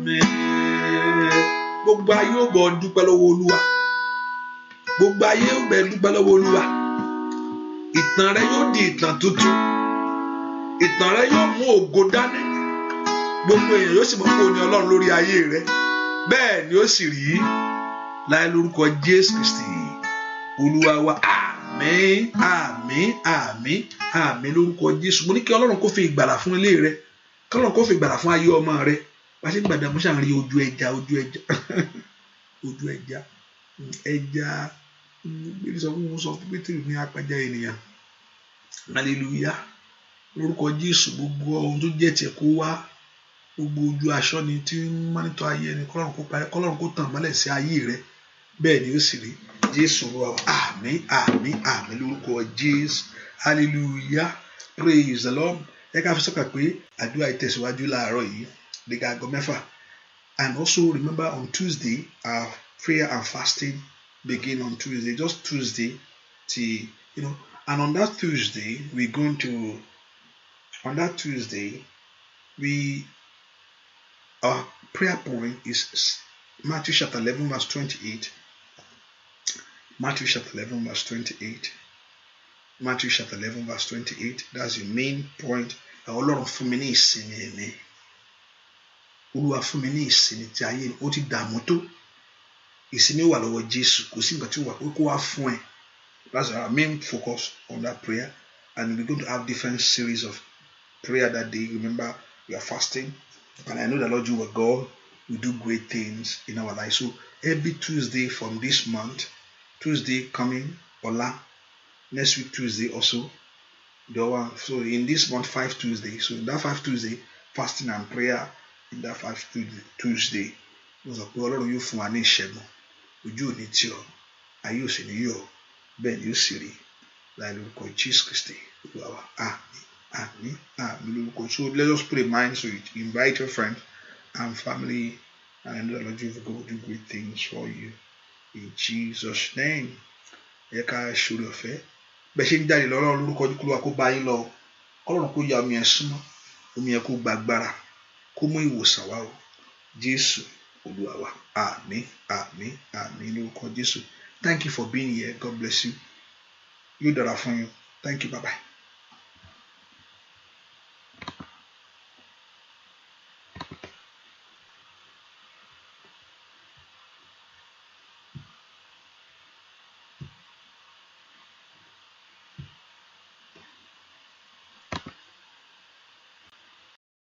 mi. Gbogbo ayé ó gbọ́ dúpẹ́ lọ́wọ́ Olúwa gbogbo ayé ó gbọ́ dúpẹ́ lọ́wọ́ Olúwa ìtàn rẹ yóò di ìtàn tuntun ìtàn rẹ yóò mú ògo dání gbogbo èèyàn yóò sì mọ̀ pé o ní Ọlọ́run lórí ayé rẹ bẹ́ẹ̀ ni ó sì rí láì lórúkọ Jésù Kristi Olúwa wa àmín àmín àmín àmín lórúkọ Jésù. Mo ní kí Ọlọ́run kó fi ìgbàlà fún ilé rẹ kí Ọlọ́run kó fi ìgbàlà fún ayé ọmọ rẹ bá ṣe gbàdá mo ṣàn rí ojú ẹja ojú ẹja bí sọ fún Pétérù ní apẹja ènìyàn hallelujah lórúkọ Jésù gbogbo ohun tó jẹ́ tiẹ̀ kó wá gbogbo ojú aṣọ ni tí ń mọ́nítọ̀ ayé ẹni kọ́lọ́run kó parí kọ́lọ́run kó tàn mọ́lẹ̀ sí ayé rẹ bẹ́ẹ̀ ni ó sì rí Jésù wa àmín àmín àmín lórúkọ Jésù hallelujah praise the Lord. Ẹ ká fi sọ́kà pé àdúrà ìtẹ̀síwájú láàárọ̀ yìí dígá aago mẹ́fà. And also remember on Tuesday our prayer and fasting begin on Tuesday, just Tuesday till and on that Tuesday our prayer point is Matthew chapter 11 verse 28. Matthew chapter 11 verse 28. Matthew chapter 11 verse 28. That's the main point. Ọlọ́run fún mi ní ìsinmi ẹ̀mí. Olúwa fún mi ní ìsinmi tí ayé ó ti dààmú tó. Ìsinmi wà lọ́wọ́ Jésù. Kò sí nǹkan tí wà kó wá fún ẹ. That's our main focus on that prayer. And we're going to have different series of prayer that day. Remember, we are fasting. And I know the Lord your God will do great things in our life. So every Tuesday from this month, Tuesday coming, Ola, next week Tuesday also, so in this month 5 Tuesday. So in that 5 Tuesday, fasting and prayer in that 5 Tuesday. Ọlọ́run yóò fún wa ní ìṣẹ́gun ojú òní tí ọ ayé òsì ní yọ bẹ́ẹ̀ ni ó sì rí láì lórúkọ Jésù Kristi Olúwa wa àmín àmín àmín lórúkọ. So let us put a mind to it. Invite your friends and family, and I know the Lord will do great things for you in Jesus' name. Ẹ ká ṣoore ọ̀fẹ́ bẹ́ẹ̀ ṣe ń jáde lọ́rọ̀ lórúkọ Olúwa kó bá yín lọ Ọlọ́run kó ya omi ẹ̀ súnmọ́ omi ẹ̀ kó gbàgbára kó mú ìwòsàn wá o Jésù Olúwa wa. Àmín, àmín, àmín lórúkọ Jésù. Thank you for being here. God bless you. Yóò dára fún yín. Thank you. Bye bye.